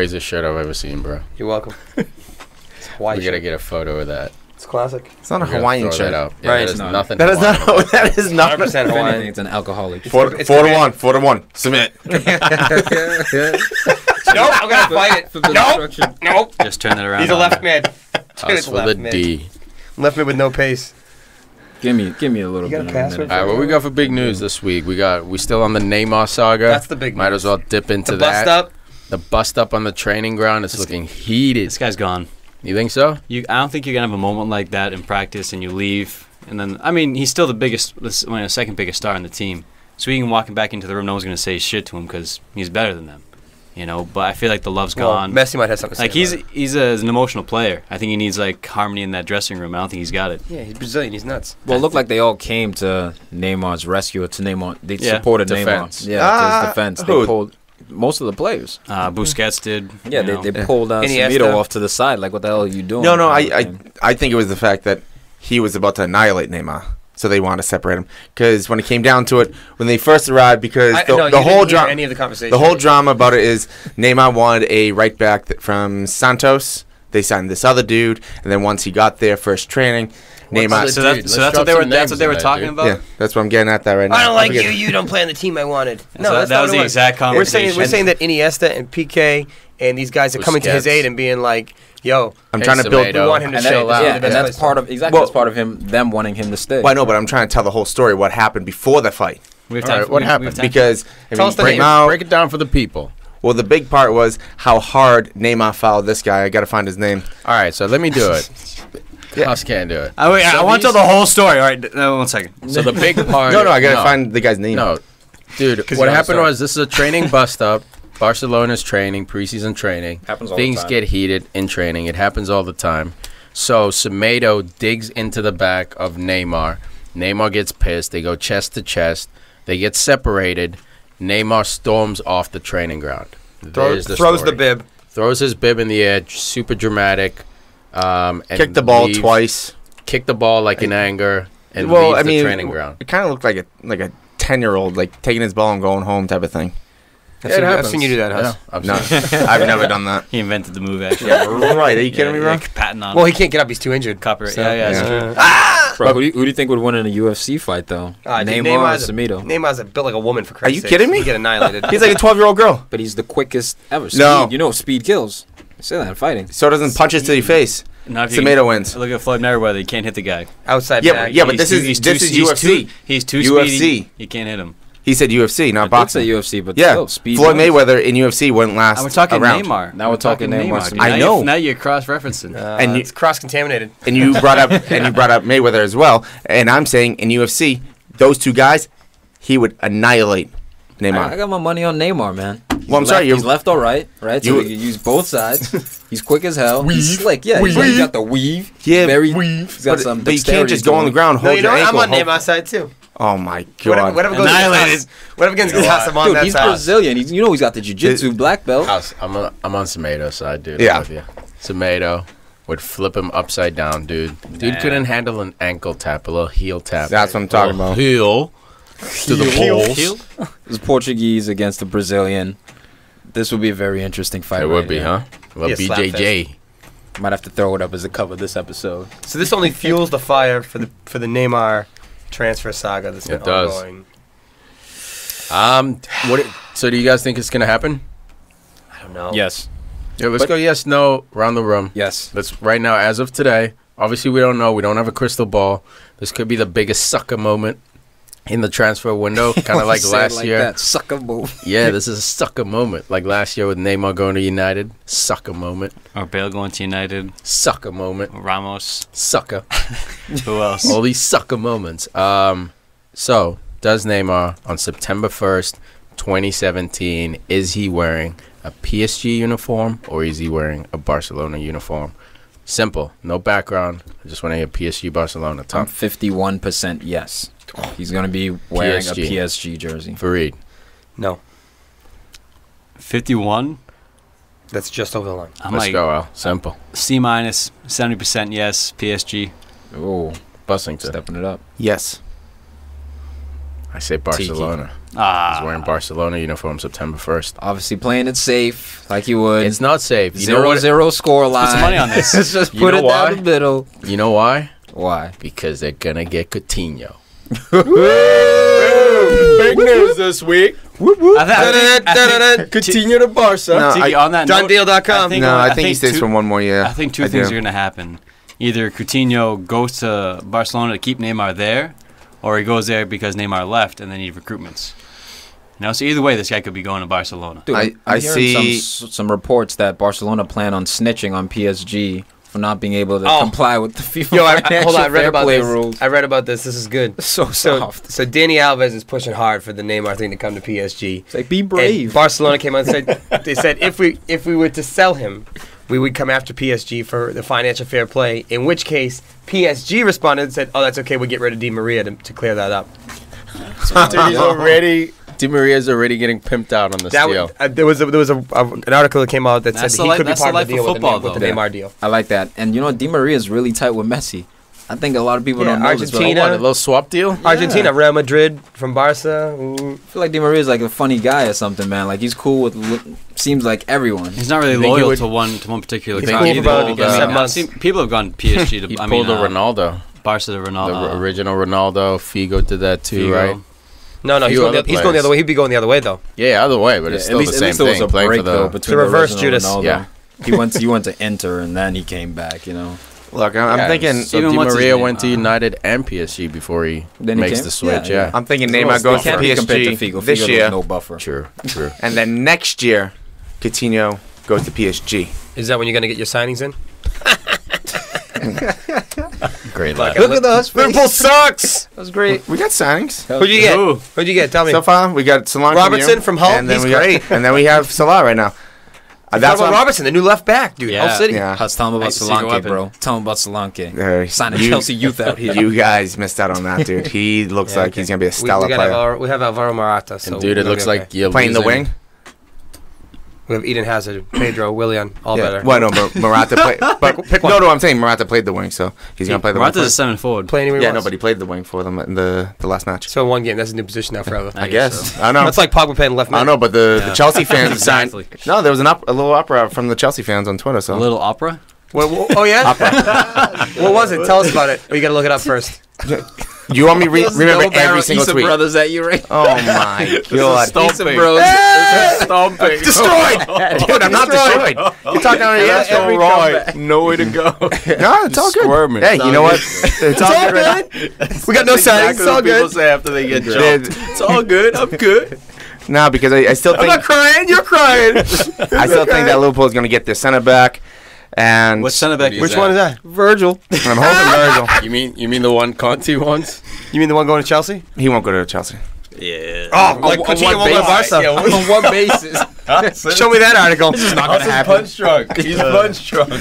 craziest shirt I've ever seen, bro. You're welcome. It's Hawaii. We gotta get a photo of that. It's classic. It's not a Hawaiian shirt. Yeah, Right. That is nothing. That is not. That is not. 100% Hawaiian. It's an alcoholic. 4-1. 4-1. Submit. Nope, I'm gonna fight it. Nope. Nope. Just turn it around. He's a left mid. Us for the D. Left mid with no pace. Give me a little You got bit a of a password? minute. All right, what we got for big news this week? We still on the Neymar saga. That's the big Might news. as well dip into The that. bust up. The bust up on the training ground is looking heated. This guy's gone. You think so? I don't think you're gonna have a moment like that in practice and you leave. And then, I mean, he's still the second biggest star in the team. So he can walk back into the room. No one's gonna say shit to him because he's better than them. You know. But I feel like the love's gone. Messi might have something to say. Like he's an emotional player. I think he needs like harmony in that dressing room. I don't think he's got it. Yeah, he's Brazilian. He's nuts. Well, it looked like they all came to Neymar's rescue, to Neymar. They supported defense. Neymar. Yeah, to his defense. They who? pulled most of the players. Busquets did. Yeah, they pulled Iniesta. Samito off to the side. Like, what the hell are you doing? No. I think it was the fact that he was about to annihilate Neymar, so they wanted to separate him. Because when it came down to it, when they first arrived, because the whole drama, any of the conversation. the whole drama about it is Neymar wanted a right back from Santos. They signed this other dude, and then once he got there, first training, Neymar. the So dude? that's Let's what they drop were. some That's what they were names in talking there, about. Yeah, that's what I'm getting at that right now. I don't like forget- you. You don't play on the team I wanted. So No, that's that not was what it the exact conversation. We're saying that Iniesta and PK and these guys are coming to his Busquets. aid and being like, "Yo, I'm trying to build. Semedo. we want him to And stay." then, This is yeah, the best and that's place part for of him. that's part of them wanting him to stay. Well, I know, but I'm trying to tell the whole story. What happened before the fight? We have All time. right, what happened? Because Tell us the right name. now, Break it down for the people. well, the big part was how hard Neymar fouled this guy. I got to find his name. All right, so let me do it. Huss can't do it. I want to tell the whole story. All right, 1 second. So the big part. No, I got to find the guy's name. No, dude. What you know the happened story. was this is a training bust up. Barcelona's training, preseason training. Happens all the Things time. get heated in training. It happens all the time. So Semedo digs into the back of Neymar. Neymar gets pissed. They go chest to chest. They get separated. Neymar storms off the training ground. There's the Throws story. the bib. Throws his bib in the air. Super dramatic. And Kicked the ball leaves. twice. Kicked the ball like in anger. And Well, leaves I mean, the training ground. It kind of looked like a 10-year-old like taking his ball and going home type of thing. I've seen you do that, Huss. I've No, seen it. I've never done that. He invented the move actually. Yeah, right. Are you kidding me, bro? Patting on. Well, he can't get up. He's too injured. copyright. So, yeah, it's yeah. true. Bro, who do you think would win in a UFC fight, though? Dude, Neymar or Neymar's Samito? Neymar's built like a woman, for Christ's you sake. kidding me? He'd get annihilated. He's like a 12-year-old girl. But he's the quickest ever. Speed, No. You know, speed kills. I say that in fighting. So doesn't punches to your face. Now, if you Semedo wins. Look at Floyd Mayweather. You can't hit the guy. Outside Yeah, back. yeah, but this is He's UFC. He's too UFC. speedy. You can't hit him. He said UFC, not I did boxing. say UFC, but Yeah, still, speed. Floyd wins. Mayweather in UFC wouldn't last We're talking a round. Neymar. Now we're talking Neymar. dude. I Now know. Now you're cross-referencing. And you- it's cross-contaminated. And you brought up Mayweather as well. And I'm saying in UFC, those two guys, he would annihilate Neymar. I got my money on Neymar, man. Well, I'm sorry, He's left or right, right? So You- you can use both sides. He's quick as hell. He's slick. Yeah, he's got the weave. Yeah, very. weave. He's got But, some but you can't dexterity just go to on the him. ground, No, hold you know your what? I'm ankle. on Neymar's side, too. Oh my god! Whatever goes Annihilated. against Huss, whatever against Huss, I'm on Dude, that he's side. Brazilian. You know he's got the jiu-jitsu black belt. House, I'm on Semedo's side, dude. Yeah. I'm with you. Semedo would flip him upside down, dude. Dude couldn't handle an ankle tap, a little heel tap. That's what I'm talking A little about. Heel to the balls. It's Portuguese against the Brazilian. This would be a very interesting fight. It right would be, here. huh? Well, Yeah, slap BJJ. Might have to throw it up as a cover this episode. So this only fuels the fire for the Neymar transfer saga that's been It does. ongoing. So do you guys think it's gonna happen? I don't know. Yes. Yeah, let's go yes, no, around the room. Yes. Let's right now, as of today. Obviously, we don't know. We don't have a crystal ball. This could be the biggest sucker moment in the transfer window, kind of like last year. That sucker move. Yeah, this is a sucker moment, like last year with Neymar going to United. Sucker moment. Or Bale going to United. Sucker moment. Ramos. Sucker. Who else? All these sucker moments. So does Neymar on September 1st, 2017? Is he wearing a PSG uniform or is he wearing a Barcelona uniform? Simple, no background. I just want to hear PSG Barcelona. I'm Tom 51% yes. He's going to be wearing PSG. a PSG jersey. Farid. No. 51. That's just over the line. I'm Let's like go, Al. Simple. C minus, 70% yes. PSG. Oh, Bussington. stepping it up. Yes. I say Barcelona. He's wearing Barcelona uniform September 1st. Obviously playing it safe, like you would. It's not safe. You know 0-0 score line. Put some money on this. Let's just You put know it why? down the middle. You know why? Why? Because they're gonna get Coutinho. Big news this week. Coutinho to Barca. No, Tiki, on that note, DoneDeal.com. I think he stays for one more year. I think two things are going to happen. Either Coutinho goes to Barcelona to keep Neymar there, or he goes there because Neymar left and they need recruitments. You know, so either way, this guy could be going to Barcelona. Dude, I I'm hearing see- some reports that Barcelona plan on snitching on PSG for not being able to comply with the FIFA Hold on, I financial read fair about play this. rules. I read about this. This is good. So soft. So Dani Alves is pushing hard for the Neymar thing to come to PSG. It's like, be And brave. Barcelona came out and said they said if we were to sell him, we would come after PSG for the financial fair play. In which case, PSG responded and said, "Oh, that's okay. We'll get rid of Di Maria to clear that up." Di Maria's already getting pimped out on the deal. There was an article that came out that That's said the he could be that's the part of life the deal of football, with the though. Neymar deal. I like that. And you know, Di Maria is really tight with Messi. I think a lot of people Yeah, don't know this. But Argentina. What, a little swap deal? Argentina, Real Madrid from Barca. Ooh. I feel like Di Maria is like a funny guy or something, man. Like he's cool with seems like everyone. He's not really You think he loyal would- to one particular He's club cool either. about it I because mean, 7 I've months. seen people have gone PSG to. He I pulled mean, a Ronaldo. Barca to The Ronaldo. original Ronaldo. Figo did that too, Figo. right? No, he's Few going, other he's going the other way. He'd be going the other way though. Yeah, either way, but Yeah, it's still the same at least there was thing. a Playing break for the though between To reverse the original Judas. Ronaldo. Yeah. He went to Inter and then he came back. You know. Look, I'm thinking. So Even Di what's his Maria name? went to United and PSG before he Then he makes came? the switch. Yeah, Yeah, I'm thinking Well, Neymar goes to can't be compared to PSG Figo. this Figo year, has no buffer. True. and then next year, Coutinho goes to PSG. Is that when you're going to get your signings in? Great laugh. Look at those. Liverpool sucks. That was great. We got signings. Who'd you get? Who? Who'd you get? Tell me. So far, we got Solanke Robertson from Hull? and then He's we got- great. and then we have Salah right now. That's That's what Robertson, the new left back, dude. Yeah. Hull City. Yeah. Huss, tell him about Nice secret Solanke, weapon. bro. Tell him about Solanke. Hey, Signing you- Chelsea youth out here. You guys missed out on that, dude. He looks like he's gonna be a stellar player. We have Alvaro Morata. So And dude, it we'll looks be okay. like you're Playing the losing. wing. We have Eden Hazard, Pedro, Willian, all better. Well, no, but Morata played. But Pick one. no, I'm saying Morata played the wing, so he's gonna play the wing. Morata's a first. 7 forward. Play anywhere he Yeah, wants. no, but he played the wing for them in the last match. So in one game, that's a new position now forever. I guess. I don't know. That's like Pogba playing left I don't mid. know, but the Yeah. Chelsea fans Exactly. signed. No, there was a little opera from the Chelsea fans on Twitter. So A little opera. Oh yeah. What was it? Tell us about it. Oh, you got to look it up first. you want me to remember every single tweet? brothers at you, right? Oh my god! Stomping, bros. Stomping. Destroyed, dude. I'm not destroyed. You're talking about it. Every comeback. No way to go. No, it's all good. Squirming. Hey, It's you all know good. what? It's all good. We got no signings. It's all People good. say after they get Dude. jumped. It's all good. I'm good. No, because I still think crying. You're crying. I still think that Liverpool is going to get their center back. And What center back? Which one is that? Virgil. I'm hoping Virgil. You mean the one Conte wants? You mean the one going to Chelsea? He won't go to Chelsea. Yeah. Oh, like Coutinho won't go to Barca. On what basis? Show me that article. This is not gonna happen. Punch drunk. He's punch drunk.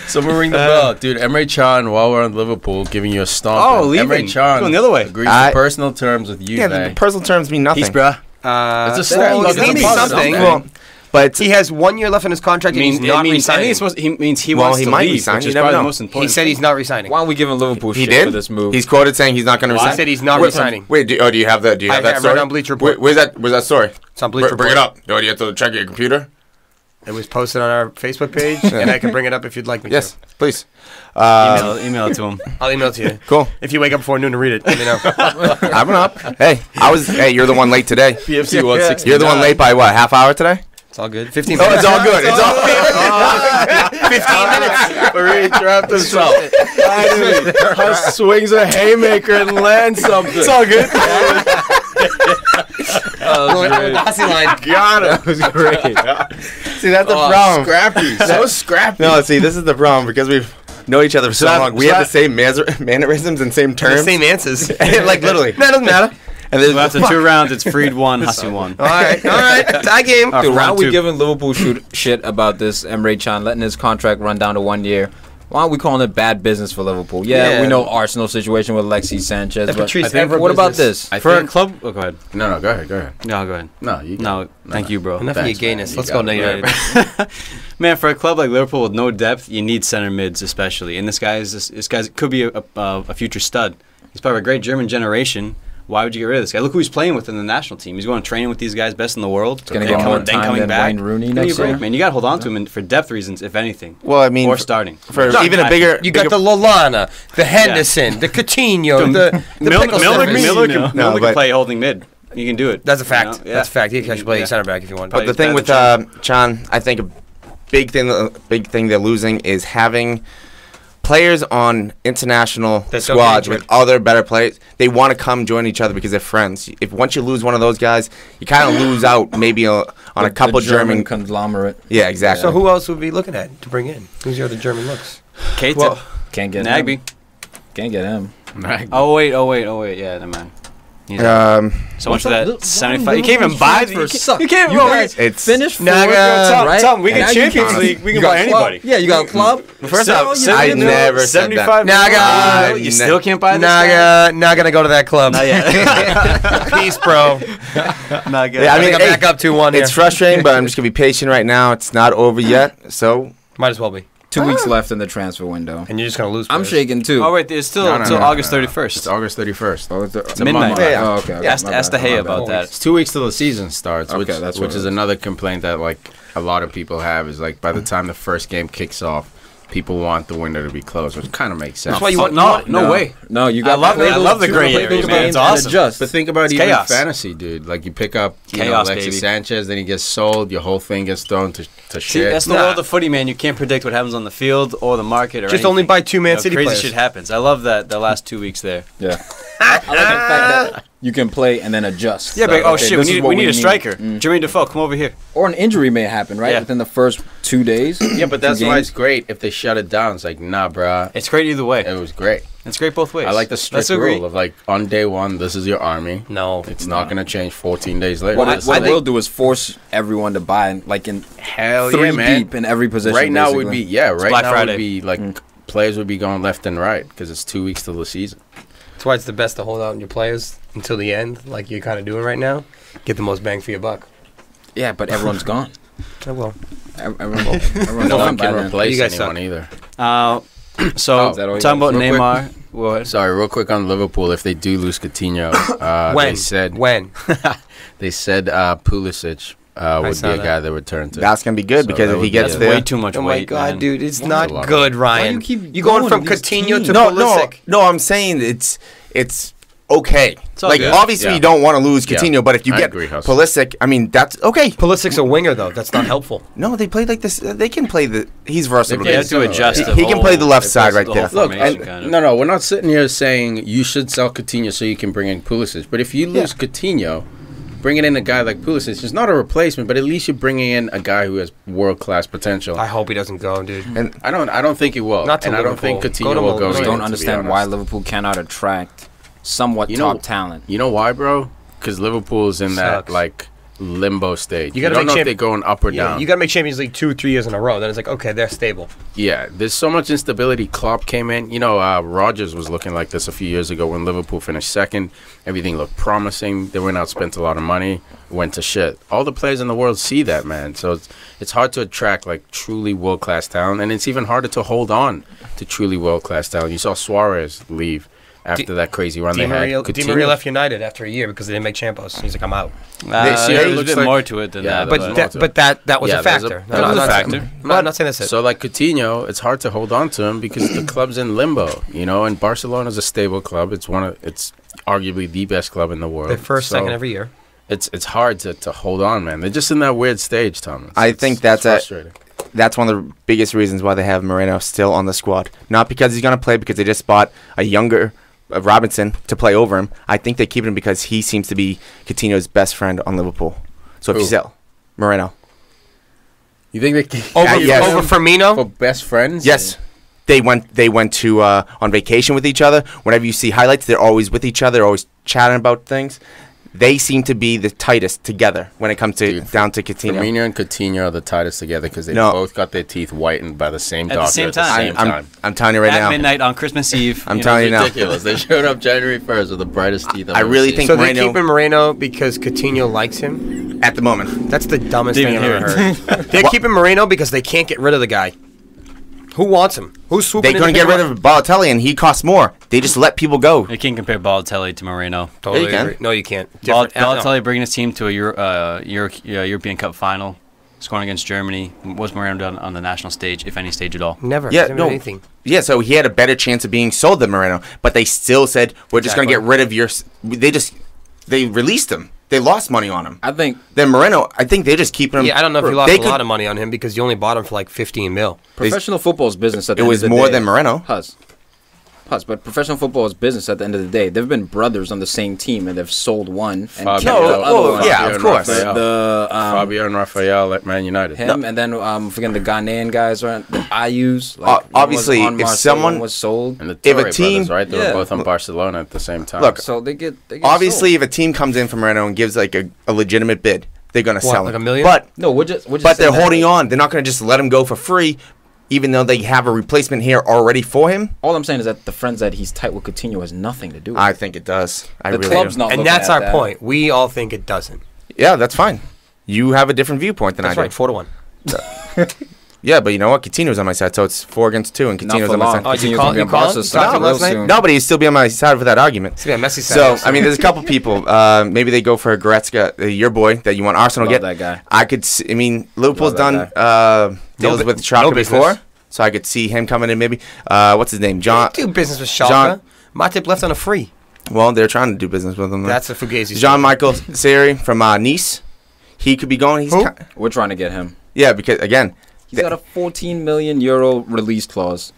Someone ring the bell, dude. Emre Can, while we're on Liverpool, giving you a stomp. Oh, leaving. Emre Can Going the other way. agrees to personal terms with you. Yeah, the personal terms mean nothing. Peace, bruh. It's a Well, start. it It's a means positive. something. Well, but He has 1 year left in his contract and he's not resigning. He means he Well, wants he to might leave, resign. which You is never probably the know. most He important. said he's not resigning. Why are we giving Liverpool he shit did for this move? He's quoted saying he's not going to He resign. said he's not resigning. Wait, do you have that? Do you have I that read story? on Bleacher Report. Where's that story? It's on Bleacher Bring it Report. up. Do you have to check your computer? It was posted on our Facebook page, and I can bring it up if you'd like me Yes, please. Email it to him. to. I'll email it to you. Cool. If you wake up before noon to read it, let me know. I've been up. Hey, you're the one late today. PFC 160. You're the one late by what? Half hour today? It's all good. 15 Oh, minutes. it's all good. It's all 15 minutes. Farid trapped himself. Huss swings a haymaker and lands something. It's all good. Oh, great. Hussey line. Got him. That was great. See, that's the problem. Scrappy. So scrappy. No, see, this is the problem because we know each other for so long. We have the same mannerisms and same The terms. same answers. Like literally. No, it doesn't matter. And then So after 2 rounds, it's Farid 1, Hussey 1. All right. Tie game. Dude, why round are we 2. giving Liverpool shit about this Emre Can letting his contract run down to 1 year? Why aren't we calling it bad business for Liverpool? Yeah, we know Arsenal situation with Alexis Sanchez, If but Patrice I think, ever what about business- this? For a club... Oh, go ahead. No, go ahead. No, go ahead. No, you No, thank you, bro. Enough of your Thanks, man. gayness. You Let's got go it. United. Man, for a club like Liverpool with no depth, you need center mids especially. And this guy could be a future stud. He's part of a great German generation. Why would you get rid of this guy? Look who he's playing with in the national team. He's going to train with these guys best in the world. He's going to get more time than Wayne Rooney next year. Man, you got to hold on to him for depth reasons, if anything. Well, I mean, or starting. For even a bigger... You got the Lallana, the Henderson, the Coutinho, the Miller can play holding mid. You can do it. That's a fact. You know? That's a fact. He can actually play center back if you want. But the thing with Chan, I think a big thing they're losing is having players on international squads with other better players. They want to come join each other because they're friends. If once you lose one of those guys, you kind of lose out maybe on a couple German conglomerate. Yeah, exactly. So who else would we be looking at to bring in? Who's your other German looks? Keita. Well, can't get Nagby. him. Can't get him. Oh wait. Yeah, never mind. So much for that 75. You can't even buy the. You can't even. It's finished right? Tom, we get Champions League. We can buy anybody. Yeah, you got a club. First off, I never said that. Naga, you still can't buy this. Not gonna go to that club. Not yet. Peace, bro. Not good. Yeah, I mean, I'm back up 2-1 here. It's frustrating, but I'm just gonna be patient right now. It's not over yet, so might as well be. 2 weeks left in the transfer window. And you're just going to lose. I'm shaking too. Oh, wait. It's still until August 31st. It's August 31st. It's midnight. Yeah. Oh, okay. Ask the Hay about that. It's 2 weeks till the season starts, Okay, which is another complaint that like a lot of people have is like by the time the first game kicks off, people want the window to be closed, which kind of makes sense. That's why you want no way. No, you got. I love the gray area, man. It's awesome. But think about even chaos. Fantasy, dude. Like you pick up Chaos, Alexis baby. Sanchez, then he gets sold, your whole thing gets thrown to See, shit. that's the world of footy, man. You can't predict what happens on the field or the market or Just anything. only buy 2 Man City crazy players. shit happens. I love that the last 2 weeks there. Yeah. I like the fact that you can play and then adjust. Yeah, but okay, we need a striker. Jermaine Defoe, come over here. Or an injury may happen, right? Yeah. Within the first 2 days. Yeah, but that's why it's great if they shut it down. It's like, nah, bruh. It's great either way. It was great. It's great both ways. I like the strict rule of like on day one, this is your army. No, it's not going to change 14 days later. What I will do is force everyone to buy like in hell three yeah, man. deep in every position. Right now basically. would be right Black now Friday. would be like players would be going left and right because it's 2 weeks till the season. that's why it's the best to hold out on your players until the end, like you're kind of doing right now. Get the most bang for your buck. Yeah, but everyone's gone. Oh, well. Everyone's No one gone by can then. replace You guys anyone either. So, Is that all you talking got? about Real quick. Neymar. What? Sorry, real quick on Liverpool. If they do lose Coutinho, When? they said When? they said Pulisic would saw be a that. guy they would turn to. that's gonna be good So because that if he would gets be there, Way too much Oh weight, my God, man. dude, it's That's not a lot of good, weight. Ryan. Why you keep You're going going from to these Coutinho teams? to no, Pulisic. no. I'm saying it's okay. all Like good. obviously Yeah. you don't want to lose Yeah. Coutinho, but if you I get agree, Huss. Pulisic, I mean that's okay. Pulisic's a winger, though. That's not helpful. No, they play like this. They can play the. He's versatile. They You have to adjust. He can play the left side right there. Look, Kind of. no, we're not sitting here saying you should sell Coutinho so you can bring in Pulisic. But if you lose Coutinho, bringing in a guy like Pulisic is not a replacement, but at least you're bringing in a guy who has world class potential. I hope he doesn't go, dude. And I don't think he will. Not to and I don't think Liverpool. Go Coutinho to will go. Liverpool. I just either, don't to be understand why honest. Liverpool cannot attract somewhat You know- top talent. You know why, bro? Because Liverpool's in that Sucks. like limbo stage. You You gotta don't make know if they're going up or down. You got to make Champions League 2-3 years in a row. Then it's like, okay, they're stable. Yeah, there's so much instability. Klopp came in. You know, Rodgers was looking like this a few years ago when Liverpool finished second. Everything looked promising. They went out, spent a lot of money, went to shit. All the players in the world see that, man. So it's hard to attract like truly world-class talent, and it's even harder to hold on to truly world-class talent. You saw Suarez leave after that crazy run Di they had. Maria Coutinho- left United after a year because they didn't make Champions. He's like, I'm out. This year There's a looks bit like- more to it than Yeah, that. But there's that, more to it. that was Yeah, a there's factor. that was a I'm not factor. saying- I'm not saying that's it. So like Coutinho, it's hard to hold on to him because the club's in limbo, you know. And Barcelona's a stable club. It's arguably the best club in the world. They're first, So second every year. It's hard to hold on, man. They're just in that weird stage, Thomas. I think that's frustrating. that's one of the biggest reasons why they have Moreno still on the squad. Not because he's gonna play, because they just bought a younger Robinson to play over him. I think they keep him because he seems to be Coutinho's best friend on Liverpool. So if you Who? sell Moreno, You think they can yes. Over Firmino? for best friends? yes. They went to on vacation with each other. Whenever you see highlights, they're always with each other, always chatting about things. They seem to be the tightest together when it comes to down to Coutinho. Firmino and Coutinho are the tightest together because they No. both got their teeth whitened by the same At the doctor same at the time. same time. I'm telling you right At now. midnight on Christmas Eve. I'm telling you now. Ridiculous. They showed up January 1st with the brightest teeth I've I ever really seen. think So they're Moreno keeping Moreno because Coutinho likes him? at the moment. That's the dumbest Didn't thing I've hear ever heard. They're keeping Moreno because they can't get rid of the guy. Who wants him? Who's swooping? They couldn't get rid of Balotelli, and he costs more. They just let people go. You can't compare Balotelli to Moreno. Totally Yeah, you can. agree. No, you can't. Balotelli bringing his team to a European Cup final, scoring against Germany. What's Moreno done on the national stage, if any stage at all? Never. Yeah, Never no. did anything. Yeah, so he had a better chance of being sold than Moreno, but they still said we're just going to get rid of your. They released him. They lost money on him. I think Then Moreno, I think they just keep him. Yeah, I don't know if you lost a lot of money on him because you only bought him for like 15 mil. professional football is business at the It end was of the more day. than Moreno. Huss, but professional football is business at the end of the day. They've been brothers on the same team, and they've sold one and Fabio. kept No, the other well, one. yeah, of course. Fabio and Raphael at Man United. Him and then forgetting the Ghanaian guys, right? The IUs. Obviously, one was on if Marseille, someone- one was sold, And the If a Torre team- brothers, right? They Yeah. were both on Barcelona at the same time. Look, so they get Obviously, sold. if a team comes in from Moreno and gives like a legitimate bid, they're going to sell like him. $1 million? But No, we're just but they're saying that. holding on. They're not going to just let him go for free, even though they have a replacement here already for him. All I'm saying is that the friends that he's tight with Coutinho has nothing to do with I it. think it does. I The really club's do. not And looking that's at our that. point. We all think it doesn't. Yeah, that's fine. You have a different viewpoint than That's I right. do. 4-1. Yeah, but you know what? Coutinho's on my side, so it's 4 against 2, and Not Coutinho's for on my long. side. Oh, you Coutinho's call- gonna be you on call him? Barca's You talked to side him real last night? soon. No, but he'd still be on my side for that argument. See, Messi said So, also. I mean, there's a couple people. Maybe they go for Goretzka, your boy, that you want Arsenal to Love get. that guy. I could see, I mean, Liverpool's Love that done deals No with bu- Schalke no business. before, so I could see him coming in maybe. What's his name? John. do business with Schalke. John- Matip left on a free. Well, they're trying to do business with him. That's a Fugazi. Jean-Michael Seri from Nice. He could be going. He's Who? We're trying to get him. Yeah, because, again, He's got a 14 million euro release clause.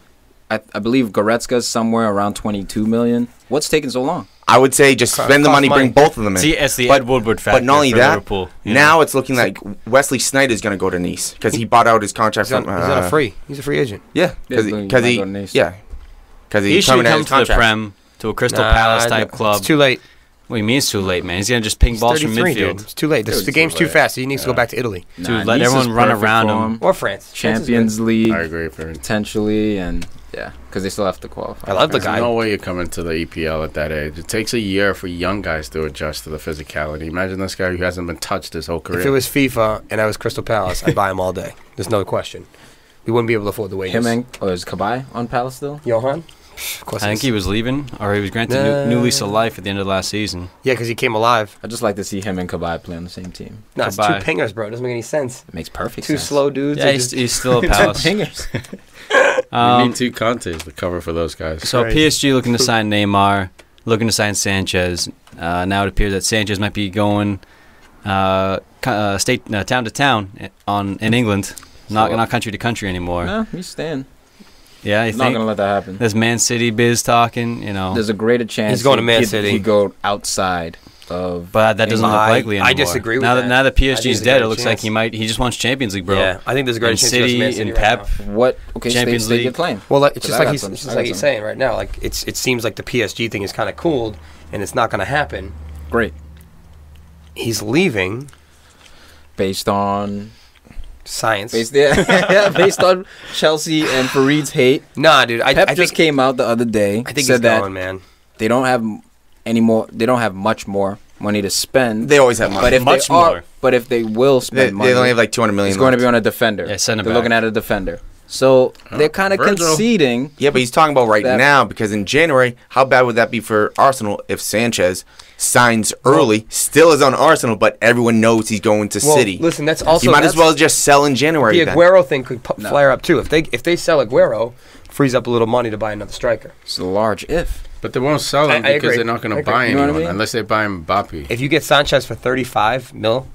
I believe Goretzka's somewhere around 22 million. What's taking so long? I would say just spend the cost money, money. bring both of them in. See, it's the But- Ed Woodward factor. But not only for that, Liverpool, you now know? it's looking like Wesley Sneijder's going to go to Nice because he bought out his contract He's on, from. he's on a free. He's a free agent. Yeah, because Yeah, he, he because might he, go to Nice. yeah, because he he should terminated come his to the contract. Prem, to a Crystal Palace type club. It's too late. What do you mean it's too late, man? He's gonna just ping He's balls from 33, midfield. dude. It's too late. It was The game's too too late. fast. He needs to go back to Italy Dude, let Nice is everyone run perfect around for him. or France. Champions League I agree, Farid. potentially, and yeah, because they still have to qualify. I love the There's guy. no way you're coming to the EPL at that age. It takes a year for young guys to adjust to the physicality. Imagine this guy who hasn't been touched his whole career. If it was FIFA and I was Crystal Palace, I'd buy him all day. There's no question. We wouldn't be able to afford the wages. Him and is Kabay on Palace still? Johan? Of course I think he was leaving, or he was granted new lease of life at the end of last season. Yeah, because he came alive. I just like to see him and Kabay play on the same team. No, it's two Kabay. pingers, bro. It doesn't make any sense. It makes perfect Two sense. slow dudes. Yeah, that he's, just- he's still a Two Palace. pingers. you need 2 Contes to cover for those guys. So Right. PSG looking to sign Neymar, looking to sign Sanchez. Now it appears that Sanchez might be going town to town in England, not country to country anymore. No, he's staying. Yeah, I He's not think gonna let that happen. there's Man City biz talking, you know, There's a greater chance He's going to Man he'd City. go outside of. but that doesn't look I- likely anymore. I disagree with now that. Now that I think PSG's there's a dead, greater it looks like chance. he just wants Champions League, bro. Yeah, I think there's a great And chance he goes to City Man City and right Pep. now. What? Okay, Champions stay League. your plane. Well, it's Because just I like got he's, some- it's I just got like he's some. saying right now. Like it seems like the PSG thing is kind of cooled, and it's not going to happen. Great. He's leaving. Based on Science. based on Chelsea and Farid's hate. Nah, dude. I Pep think just came out the other day. I think said he's that going, man. they don't have any more. They don't have much more money to spend. They always have money. but if Much they are, more. but if they will they, spend money, they only have like 200 million. it's going to be left. on a defender. Yeah, send him They're back. looking at a defender. So they're kind of Virgil. conceding. Yeah, but he's talking about right That- now because in January, how bad would that be for Arsenal if Sanchez signs early, still is on Arsenal, but everyone knows he's going to Well, City? listen, that's also you might as that's- well just sell in January. The then. Aguero thing could flare up too. If they sell Aguero, frees up a little money to buy another striker. It's a large if. But they won't sell him I because agree. they're not going I to agree. buy You know what I anyone mean? unless they buy Mbappe. If you get Sanchez for 35 mil,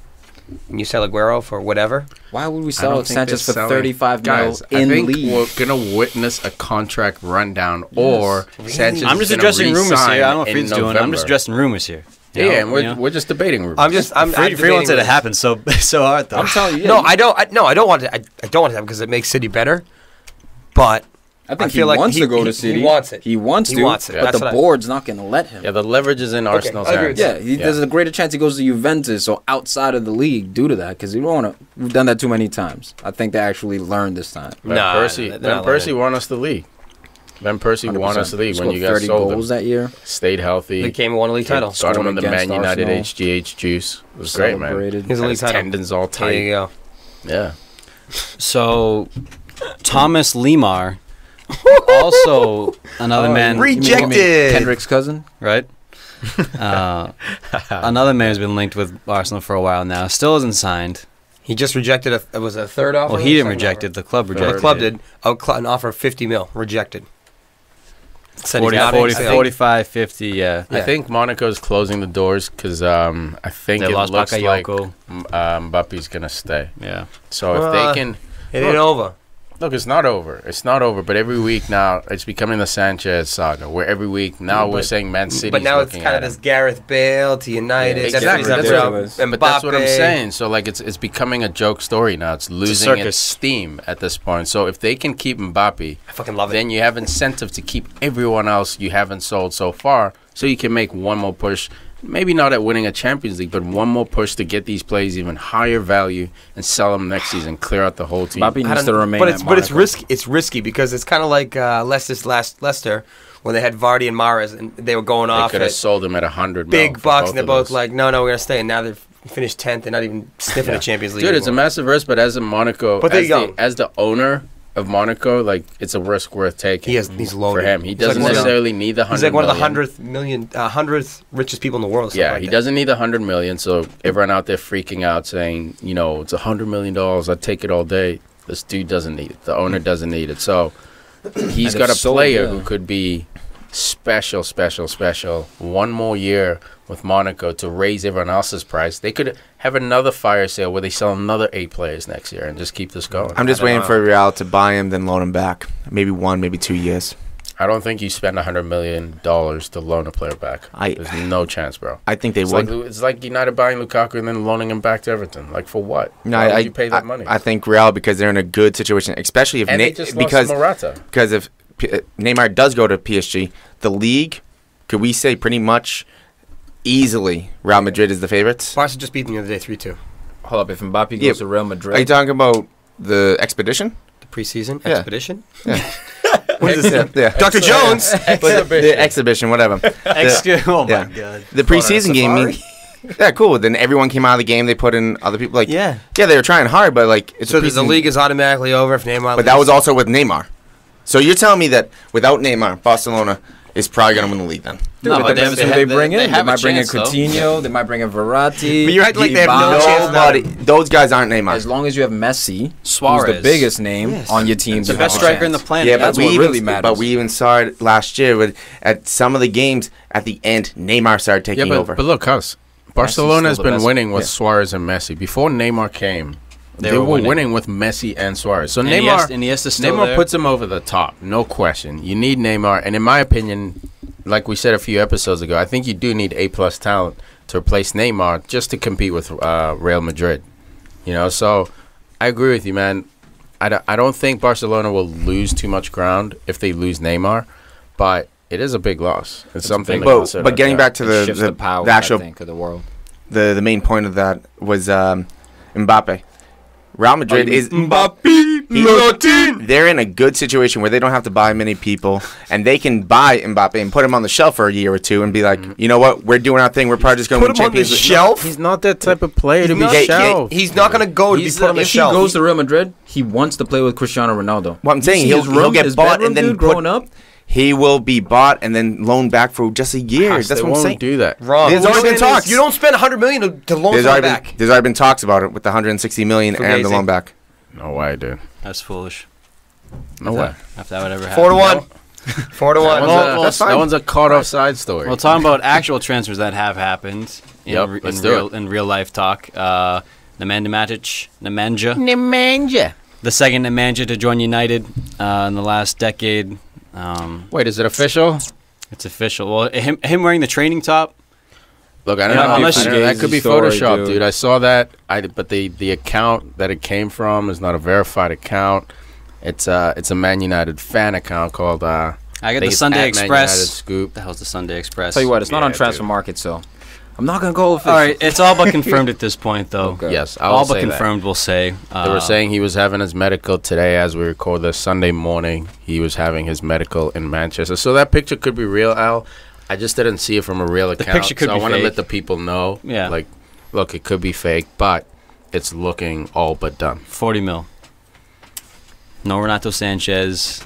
and you sell Aguero for whatever, Why would we I sell don't think Sanchez they're for selling- 35 Guys, mil in I think league? we're gonna witness a contract rundown, or Sanchez. I'm is just gonna addressing rumors resign here. I don't know what in Farid's doing. I'm November. just addressing rumors here. Yeah, You know, and you know? we're just debating rumors. I'm Farid debating wants it to this. happen so hard though. I'm telling you. Yeah, No, I don't want it. I don't want it to happen because it makes City better. But I think feel he like wants he- to go he- to City. he wants it. He wants He to. wants it. But That's the what I- board's not going to let him. Yeah, the leverage is in Arsenal's I agree hands. with Yeah, there's a greater chance he goes to Juventus or outside of the league due to that because we don't want to. We've done that too many times. I think they actually learned this time. Van Nah, Persie, they're Van not Persie learning. won us the league. Van Persie won us the league when Scored you guys 30 sold goals him. that year. Stayed healthy. they came and won a league title. Got him on the Scored Man against United Arsenal. HGH juice. It was great, man. Celebrated. Here's a Had league his title. tendons all There you tight. go. Yeah. So Thomas Lemar, also another man. Rejected. Kendrick's cousin. Right? Another man who's been linked with Arsenal for a while now. Still isn't signed. He just rejected it was a third offer. Well, he didn't reject it. The club rejected it. The club did. An offer of 50 mil. Rejected. Said 40, he's not 40, in sale. 45, 50, yeah. I think Monaco's closing the doors because I think They it lost looks like Bakayoko. Mbappe's going to stay. Yeah. So if they can... It ain't over. Look, it's not over. It's not over. But every week now, it's becoming the Sanchez saga, where every week now we're saying Man City. But now it's kind of this Gareth Bale to United. Exactly. That's but that's what I'm saying. So like, it's becoming a joke story now. It's losing its steam at this point. So if they can keep Mbappe, I fucking love it. Then you have incentive to keep everyone else you haven't sold so far, so you can make one more push. Maybe not at winning a Champions League, but one more push to get these players even higher value and sell them next season, clear out the whole team. Mbappe needs to remain but at it's Monaco. risky. It's risky because it's kind of like Leicester when they had Vardy and Mahrez and they were going They off could have at sold them at 100 big mil for bucks, and they're of both those. like, no, we're gonna stay. And now they've finished 10th. They're not even sniffing the Champions League. Dude, it's a anymore. massive risk, but as a Monaco, But as the owner of Monaco, like it's a risk worth taking. He's loaded for him. He He's doesn't like necessarily need the 100 He's like one of the million. 100th richest people in the world. Yeah, like he that. doesn't need the 100 million. So everyone out there freaking out saying, you know, it's $100 million. I'd take it all day. This dude doesn't need it. The owner doesn't need it. So he's And got a if so, player yeah. who could be special. One more year with Monaco to raise everyone else's price. They could have another fire sale where they sell another 8 players next year and just keep this going. I'm just waiting for Real to buy him, then loan him back. Maybe 1, maybe 2 years. I don't think you spend $100 million to loan a player back. There's no chance, bro. I think they It's would. like, it's like United buying Lukaku and then loaning him back to Everton. Like, for what? No, Why would you pay that money? I think Real, because they're in a good situation, especially if and they just lost Morata. because if Neymar does go to PSG, the league, could we say pretty much easily Real Madrid is the favorites? Barca just beat them the other day 3-2. Hold up, if Mbappe goes Yeah. to Real Are you Madrid, talking about the expedition? The preseason Yeah. expedition. What is this? Yeah. Dr. Jones. The exhibition, whatever. Oh my yeah. god. The preseason game. Yeah, cool. Then everyone came out of the game. They put in other people. Like, Yeah. they were trying hard, but like, it's So a the preseason- league is automatically over if Neymar. But that was also with Neymar. So you're telling me that without Neymar, Barcelona is probably going to win the league then? no, but depends who who they bring in. They have a might bring in chance, though. Coutinho. They might bring in Verratti. But you act like they have no Dybala. chance. Nobody. Those guys aren't Neymar. As long as you have Messi, Suarez. who's the biggest name on your team, The you best have a striker in the chance. planet. Yeah, That's but what we really even, matters. But we even saw it last year with at some of the games at the end. Neymar started taking over. But look, Barcelona has still the been best. winning with Yeah. Suarez and Messi. Before Neymar came, they were were winning. winning with Messi and Suarez. So And Neymar Iniesta's still Neymar there. puts him over the top, no question. You need Neymar, and in my opinion, like we said a few episodes ago, I think you do need A+ talent to replace Neymar just to compete with Real Madrid. You know, so I agree with you, man. I don't think Barcelona will lose too much ground if they lose Neymar, but it is a big loss. It's something. big- to consider. but getting Yeah. back to It shifts the power, actual I think, of the world. the main point of that was Mbappe. Real Madrid is they're in a good situation where they don't have to buy many people, and they can buy Mbappe and put him on the shelf for a year or two and be like, you know what, we're doing our thing. We're probably just going to Put win him on the Champions League. shelf. He's not that type of player to be not- shelved. He's not going to go to be put on the If shelf. he goes to Real Madrid, he wants to play with Cristiano Ronaldo. What I'm saying, You see he'll get his bought bedroom, and then dude, growing up. he will be bought and then loaned back for just a year. Gosh, That's they what I'm won't saying. do that. Wrong. There's What already I'm been saying is talks. You don't spend $100 million to loan There's someone already, back. there's already been talks about it with the 160 million and the Amazing. loan back. No way, dude. That's foolish. No way. If that would ever happen. 4-1. 4-1. That one's a caught offside story. Well, talking about actual transfers that have happened in, Yep, re- let's in do real it. in real life talk. Nemanja Matic, Nemanja. the second Nemanja to join United in the last decade. Wait, is it official? It's official. Well, him wearing the training top. Look, I don't Yeah, know. unless you That could be story, Photoshop, dude. dude. I saw that. But the account that it came from is not a verified account. It's a Man United fan account called. I got think the it's Sunday at Man Express. United Scoop. The hell's the Sunday Express? Tell you what, it's not Yeah, on Transfer dude. Market, so I'm not gonna go official. All right, it's all but confirmed at this point, though. Okay. Yes, I will All but say that. confirmed, we'll say. They were saying he was having his medical today as we record this Sunday morning. He was having his medical in Manchester. So that picture could be real, Al. I just didn't see it from a real account. picture could so be I want to fake. let the people know. Yeah. Like, look, it could be fake, but it's looking all but done. 40 mil. No Renato Sanchez.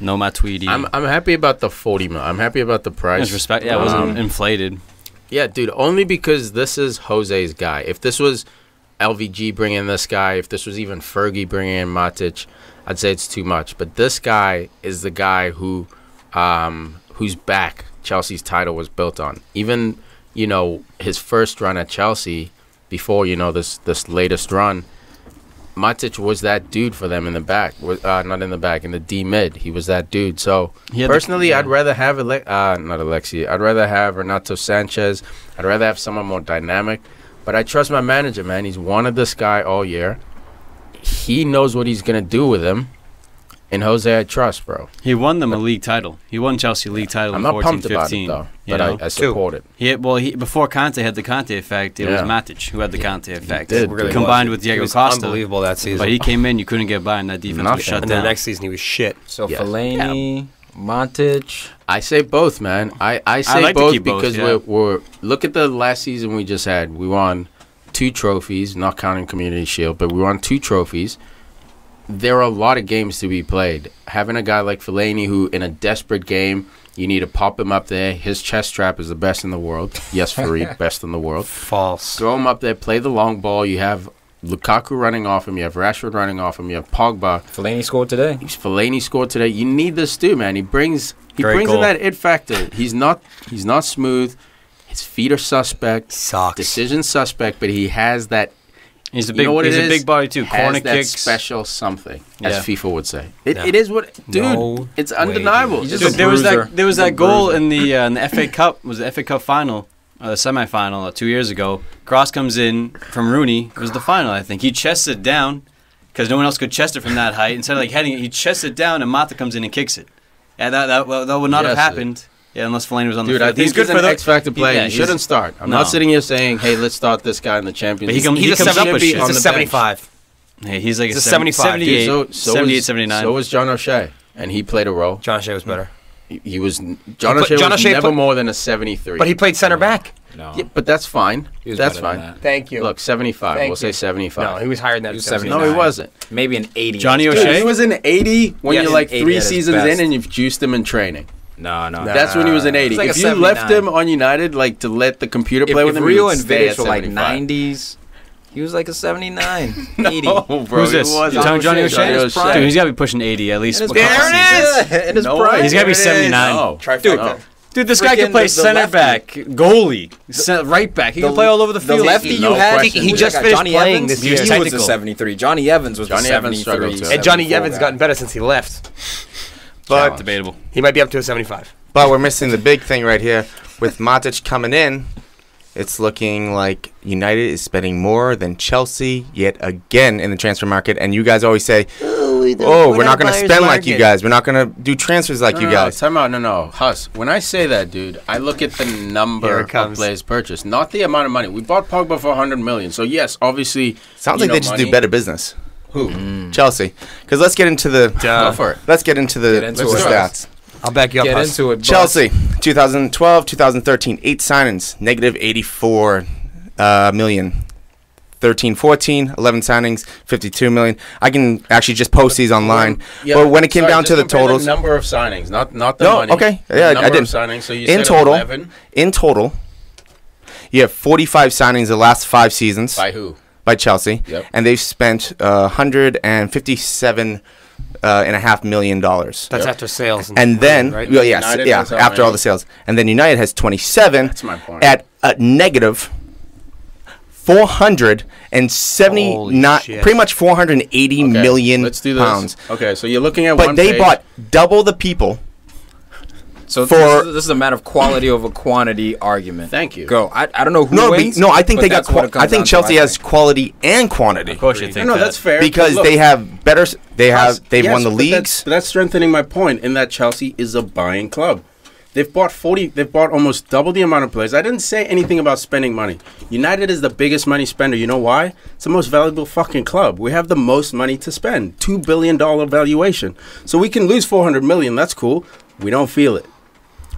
No Matuidi. I'm happy about the 40 mil. I'm happy about the price. Respect. Yeah, it wasn't inflated. Yeah, dude, only because this is Jose's guy. If this was LVG bringing this guy, if this was even Fergie bringing in Matic, I'd say it's too much. But this guy is the guy who, whose back Chelsea's title was built on. Even, his first run at Chelsea, before, this latest run, Matic was that dude for them in the back. Not in the back, in the D mid. He was that dude. So personally, I'd rather have not Alexis. I'd rather have Renato Sanchez. I'd rather have someone more dynamic. But I trust my manager, man. He's wanted this guy all year. He knows what he's gonna do with him. And Jose, I trust, bro. He won them a league title. He won Chelsea league title in 14-15. I'm not pumped about it, though, but I support it. Before Conte had the Conte effect, it was Matic who had the Conte effect. Did, combined with Diego Costa. Unbelievable that season. But he came in, you couldn't get by, and that defense was shut down. And the next season, he was shit. So Fellaini, Matic. I say both, man. I say like both because we're look at the last season we just had. We won 2 trophies, not counting Community Shield, but we won 2 trophies. There are a lot of games to be played. Having a guy like Fellaini who, in a desperate game, you need to pop him up there. His chest strap is the best in the world. Yes, Farid, best in the world. False. Throw him up there, play the long ball. You have Lukaku running off him. You have Rashford running off him. You have Pogba. Fellaini scored today. Fellaini scored today. You need this dude, man. He brings in that it factor. He's not smooth. His feet are suspect. Sucks. Decision suspect, but he has that. He's a big body too. Corner kicks, special something, as FIFA would say. It is what, dude. It's undeniable. There was that goal in the FA Cup. Was the FA Cup final, the semi-final 2 years ago? Cross comes in from Rooney. It was the final, I think. He chests it down because no one else could chest it from that height. Instead of heading it, he chests it down, and Mata comes in and kicks it. Yeah, that would not have happened. Yeah, unless Fellaini was on the field. I think he's good for the X-Factor player. He shouldn't start. I'm not sitting here saying, hey, let's start this guy in the Champions League. He's a 75. Hey, he's like a 75. 78, 79. So was John O'Shea, and he played a role. John O'Shea was better. John O'Shea was never more than a 73. But he played center back. No. Yeah, but that's fine. That's fine. Thank you. Look, 75. We'll say 75. No, he was higher than that. He was 79. No, he wasn't. Maybe an 80. Johnny O'Shea? Dude, he was an 80 when you're like 3 seasons best. in and you've juiced him in training. No. That's when he was an 80. Like if you left him on United, to let the computer play with him, Rio and Vidic were like 90s, he was like a 79, 80. No, bro. Who's this? You're talking Johnny O'Shea? Dude, he's got to be pushing 80 at least. There it is! In his prime. He's got to be 79. Trifecta. Dude, this guy can play center back, goalie, right back. He can play all over the field. The lefty you had, he just finished playing this year. He was a 73. Johnny Evans was a 73. And Johnny Evans gotten better since he left. But debatable. He might be up to a 75. But we're missing the big thing right here. With Matic coming in, it's looking like United is spending more than Chelsea yet again in the transfer market. And you guys always say, we're not going to spend like you guys. We're not going to do transfers like you guys. Time out. No. Huss, when I say that, dude, I look at the number of players purchased, not the amount of money. We bought Pogba for 100 million. So, yes, obviously. Sounds like they just do better business. Who? Chelsea. Because let's get into the Go for it. Let's get into the stats. I'll back you up. Get into it. Chelsea, 2012, 2013, 8 signings, negative 84 million. 13-14, 11 signings, 52 million. I can actually just post these online. But when it came down to the totals, the number of signings, not the money. Okay, yeah, I did. Of signings, so you in said total, 11. In total, you have 45 signings the last 5 seasons. By who? By Chelsea. Yep. And they've spent $157.5 million. That's after sales. And then, right? after all the sales. And then United has 27 That's my point. at a negative 479, pretty much 480 million let's do this. pounds. Okay, so you're looking at but one they page. bought double the people. So this is a matter of quality over quantity argument. Thank you. Go. I don't know who wins. I think they got. that's what it comes I think down to, Chelsea has quality and quantity. Of course you think No, that. that's fair. Because look, they have better. They've won the but leagues. That's strengthening my point in that Chelsea is a buying club. They've bought almost double the amount of players. I didn't say anything about spending money. United is the biggest money spender. You know why? It's the most valuable fucking club. We have the most money to spend. $2 billion valuation. So we can lose $400 million. That's cool. We don't feel it.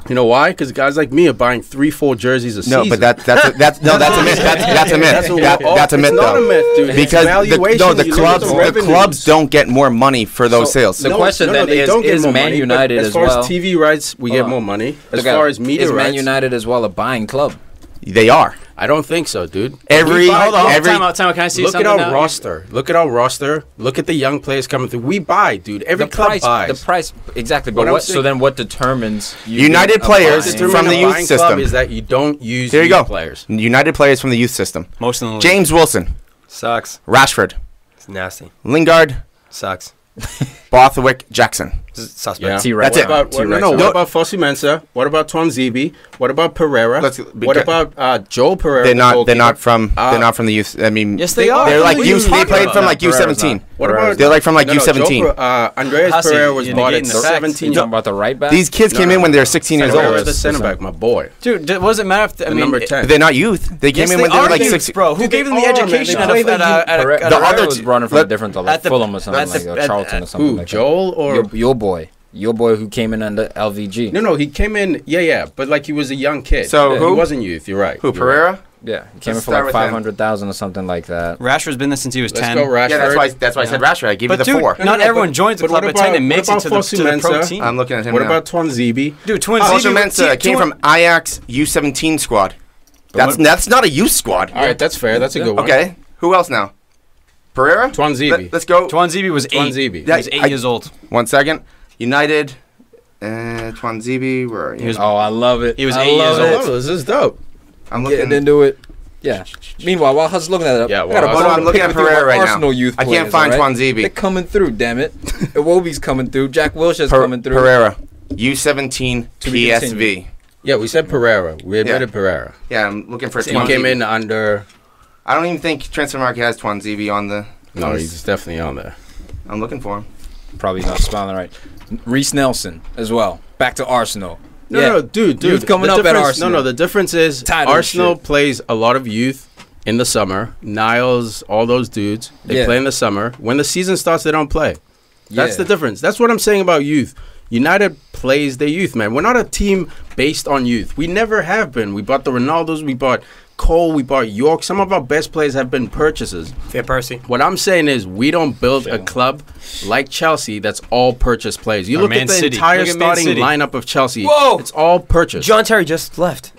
You know why? Because guys like me are buying 3-4 jerseys a season. No, but that's a myth. That's a myth. That's a myth, it's not a myth, dude. Because the clubs don't get more money for those sales. The question then is Man United as well? As far as TV rights, we get more money. As far as media rights, is Man United as well a buying club? They are. I don't think so, dude. Time out. Can I see something now? Look at our roster. Look at the young players coming through. We buy, dude. Every club buys. The price, exactly. But so then what determines United players from the youth system? Is that you don't use youth players. United players from the youth system. Most of them. James Wilson. Sucks. Rashford. It's nasty. Lingard. Sucks. Bothwick, Jackson. Suspect. Yeah. That's it. What about Fossey Mensah? What about Twanzebe? What about Pereira? What about Joel Pereira? They're not from the youth. I mean, yes, they are. They're like youth. They played from like U17. What about? They're like from like U17. Andreas Hussey, Pereira was bought at negating the 17. You talking about the right back? These kids came in when they were 16 years old. Pereira's the center back, my boy. Dude, what does it matter if number 10? They're not youth. They came in when they were like 16. Bro, who gave them the education at the other was running from a different like Fulham or something like Charlton or something Who? like that. Joel or your boy who came in under LVG? No, he came in. Yeah, but like he was a young kid. So he wasn't youth. You're right. Who? Pereira? Yeah, he came in for like 500,000 or something like that. Rashford's been there since he was 10. Let's go Rashford. Yeah, that's why I said Rashford. I gave you the 4. Not everyone joins the club at 10 and makes it to the pro team. I'm looking at him What now. about Twanzebe? Dude, Fossey Mensah came from Ajax U17 squad. That's not a youth squad. All right, that's fair. That's a good one. Okay, who else now? Pereira? Twanzebe. Let's go. Twanzebe was 8. Twanzebe. He was 8 years old. 1 second. United. Twanzebe, where are you? I love it. He was 8 years old. This is dope. I'm looking. Getting into it. Yeah. Meanwhile, while Huss looking that up, I'm looking at Pereira right now. Arsenal youth I can't find Twanzebe. They're coming through, damn it. Iwobi's coming through. Jack Wilshere's coming through. Pereira. U17 PSV. Yeah, we said Pereira. We admitted Pereira. Yeah, I'm looking for He Twanzebe. came in under. I don't even think Transfermarkt has Twanzebe on the. No, he's definitely on there. I'm looking for him. Probably not spelling right. Reece Nelson as well. Back to Arsenal. No, dude. Youth coming up at Arsenal. No, the difference is Arsenal plays a lot of youth in the summer. Niles, all those dudes, they play in the summer. When the season starts, they don't play. That's the difference. That's what I'm saying about youth. United plays their youth, man. We're not a team based on youth. We never have been. We bought the Ronaldos. We bought Cole. We bought York. Some of our best players have been purchases. Yeah, Percy. What I'm saying is we don't build a club like Chelsea that's all purchase players. You look at the entire starting lineup of Chelsea. Whoa! It's all purchased. John Terry just left.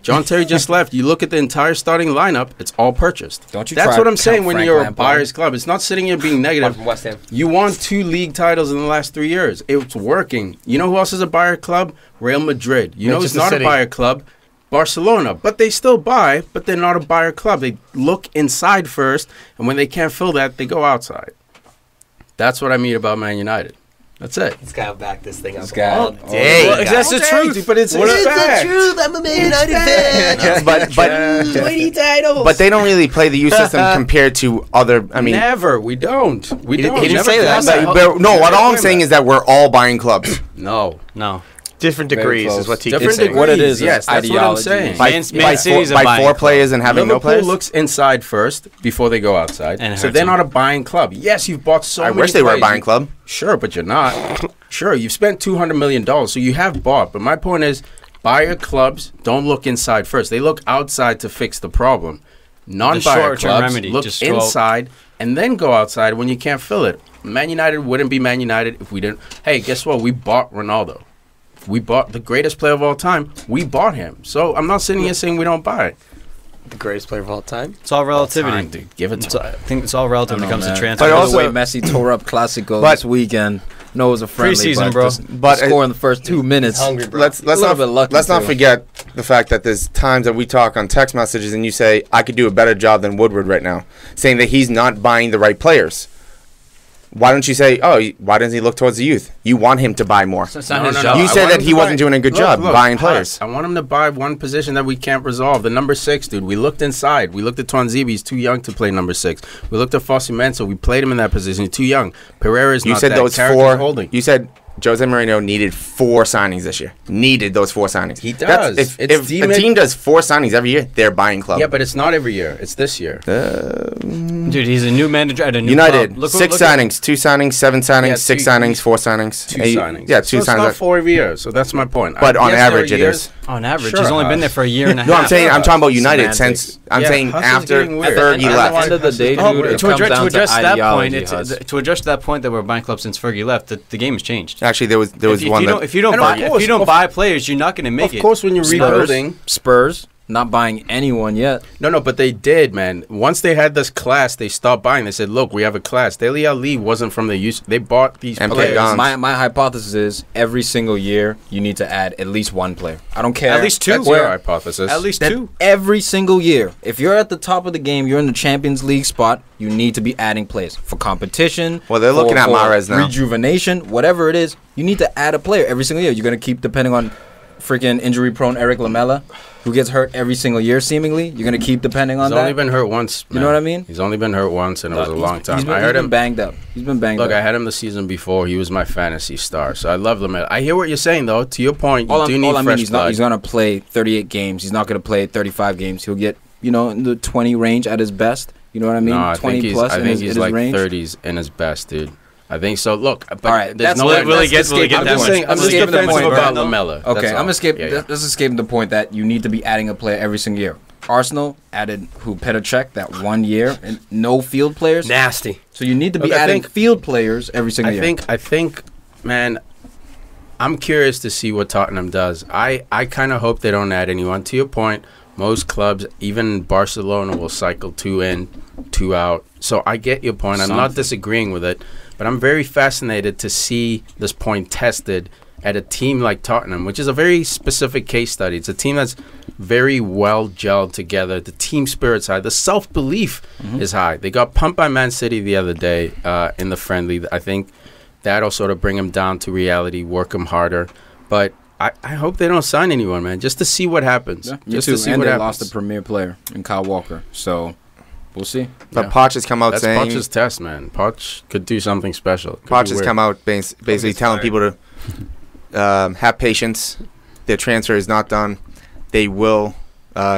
You look at the entire starting lineup, it's all purchased. That's what I'm saying when you're a buyer's club. It's not sitting here being negative. From West Ham. You won 2 league titles in the last 3 years. It's working. You know who else is a buyer club? Real Madrid. You know who's not a buyer club? Barcelona. But they still buy, but they're not a buyer club. They look inside first, and when they can't fill that, they go outside. That's what I mean about Man United. That's it. This guy will back this thing up all day. Well, that's the truth. But it's the truth. I'm a Man United fan. But they don't really play the youth system compared to other. I mean, never. We don't. We don't. He didn't say that. No, what all I'm saying is that we're all buying clubs. No. Different degrees is what Tiki Different saying. degrees. What it is Yes, that's what I'm saying. By 4 players and having no Liverpool players. looks inside first before they go outside. And so they're not a buying club. Yes, you've bought so many I wish they were a players. buying club. Sure, but you're not. Sure, you've spent $200 million, so you have bought. But my point is, buyer clubs don't look inside first. They look outside to fix the problem. Non-buyer clubs look inside and then go outside when you can't fill it. Man United wouldn't be Man United if we didn't. Hey, guess what? We bought Ronaldo. We bought the greatest player of all time. We bought him. So I'm not sitting here saying we don't buy it. The greatest player of all time. It's all relativity. Dude, give it to I think it's all relative when it comes to transfer. But also, the way Messi tore up Clasico this weekend. No, it was a friendly, preseason, bro. But score in the first 2 minutes. Hungry, bro. Let's not forget the fact that there's times that we talk on text messages and you say I could do a better job than Woodward right now, saying that he's not buying the right players. Why don't you say, why doesn't he look towards the youth? You want him to buy more. It's not his job. You said that he wasn't doing a good job buying players. I want him to buy one position that we can't resolve. The number 6, dude. We looked inside. We looked at Twanzebe. He's too young to play number 6. We looked at Fossey Mensah. We played him in that position. He's too young. Pereira's not that. You said those 4. You said Jose Mourinho needed 4 signings this year. Needed those 4 signings. He does. If a team does 4 signings every year, they're buying club. Yeah, but it's not every year. It's this year. Dude, he's a new manager at a new United, club. 6 signings, 2 signings, 7 signings, 6 signings, 4 signings. 2 signings. Yeah, 2 so signings. It's not 4 every year, so that's my point. But on average, it is. On average, Sure, he's only Huss. been there for a year and a half. No, I'm talking about United. Semantics. Since I'm Yeah, saying Huss is after getting weird. Fergie At the left. end of the day, Oh, dude, it to comes address, down to address to that ideology, point, Huss. to address that point that we're buying clubs since Fergie left, the game has changed. Actually, there was one that. If you don't buy players, you're not going to make it. Of course, when you're rebuilding. Spurs not buying anyone yet. No, but they did, man. Once they had this class, they stopped buying. They said, look, we have a class. Dele Alli wasn't from the use. They bought these And players. Gons. My hypothesis is every single year you need to add at least 1 player. I don't care. At least 2. That's your hypothesis. At least That 2. every single year. If you're at the top of the game, you're in the Champions League spot, you need to be adding players for competition. Well, they're looking at for Mahrez now. Rejuvenation, whatever it is, you need to add a player every single year. You're going to keep depending on freaking injury-prone Eric Lamela, who gets hurt every single year, seemingly. You're going to keep depending on He's that. only been hurt once, man. You know what I mean? He's only been hurt once, and it was a long time. He's been, I heard he's been him. banged up. He's been banged Look, up. I had him the season before. He was my fantasy star, so I love Lamela. I hear what you're saying, though. To your point, you do need fresh he's blood. he's going to play 38 games. He's not going to play 35 games. He'll get, in the 20 range at his best. You know what I mean? No, I 20 think plus I in think his he's like range. 30s in his best, dude. I think so. Look, but All right, there's that's no what- Will he that's get escaping that the much? point. I'm just escaping the defensive point, about bro. Lamela. Okay, That's all. That's escaping the point that you need to be adding a player every single year. Arsenal added Petr Cech that 1 year and no field players. Nasty. So you need to be Look, I adding think- field players every single year. I think, man, I'm curious to see what Tottenham does. I kind of hope they don't add anyone. To your point, most clubs, even Barcelona, will cycle 2 in, 2 out. So I get your point. I'm not disagreeing with it, but I'm very fascinated to see this point tested at a team like Tottenham, which is a very specific case study. It's a team that's very well gelled together. The team spirit's high. The self-belief is high. They got pumped by Man City the other day in the friendly. I think that'll sort of bring them down to reality, work them harder. But I hope they don't sign anyone, man, just to see what happens. Yeah, me just too. to see and what they happens. lost a premier player in Kyle Walker. So we'll see. But Yeah. Poch has come out That's saying. Poch's test, man. Poch could do something special. Could Poch be has weird. come out basically telling people to have patience. Their transfer is not done. They will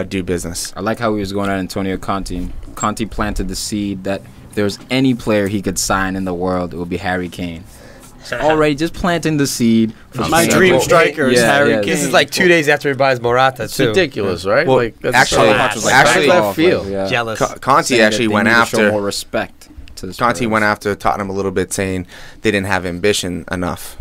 do business. I like how he was going at Antonio Conte. Conte planted the seed that if there was any player he could sign in the world, it would be Harry Kane. Already just planting the seed. For My Kane. dream striker is Harry Kane. This is like 2 days after he buys Morata, It's too. ridiculous, right? Well, like that's actually- so- Poch was actually- left field. yeah. Jealous. Conte Saying that actually they went need to show after. more respect to the Conte Spurs. went after Tottenham a little bit, saying they didn't have ambition enough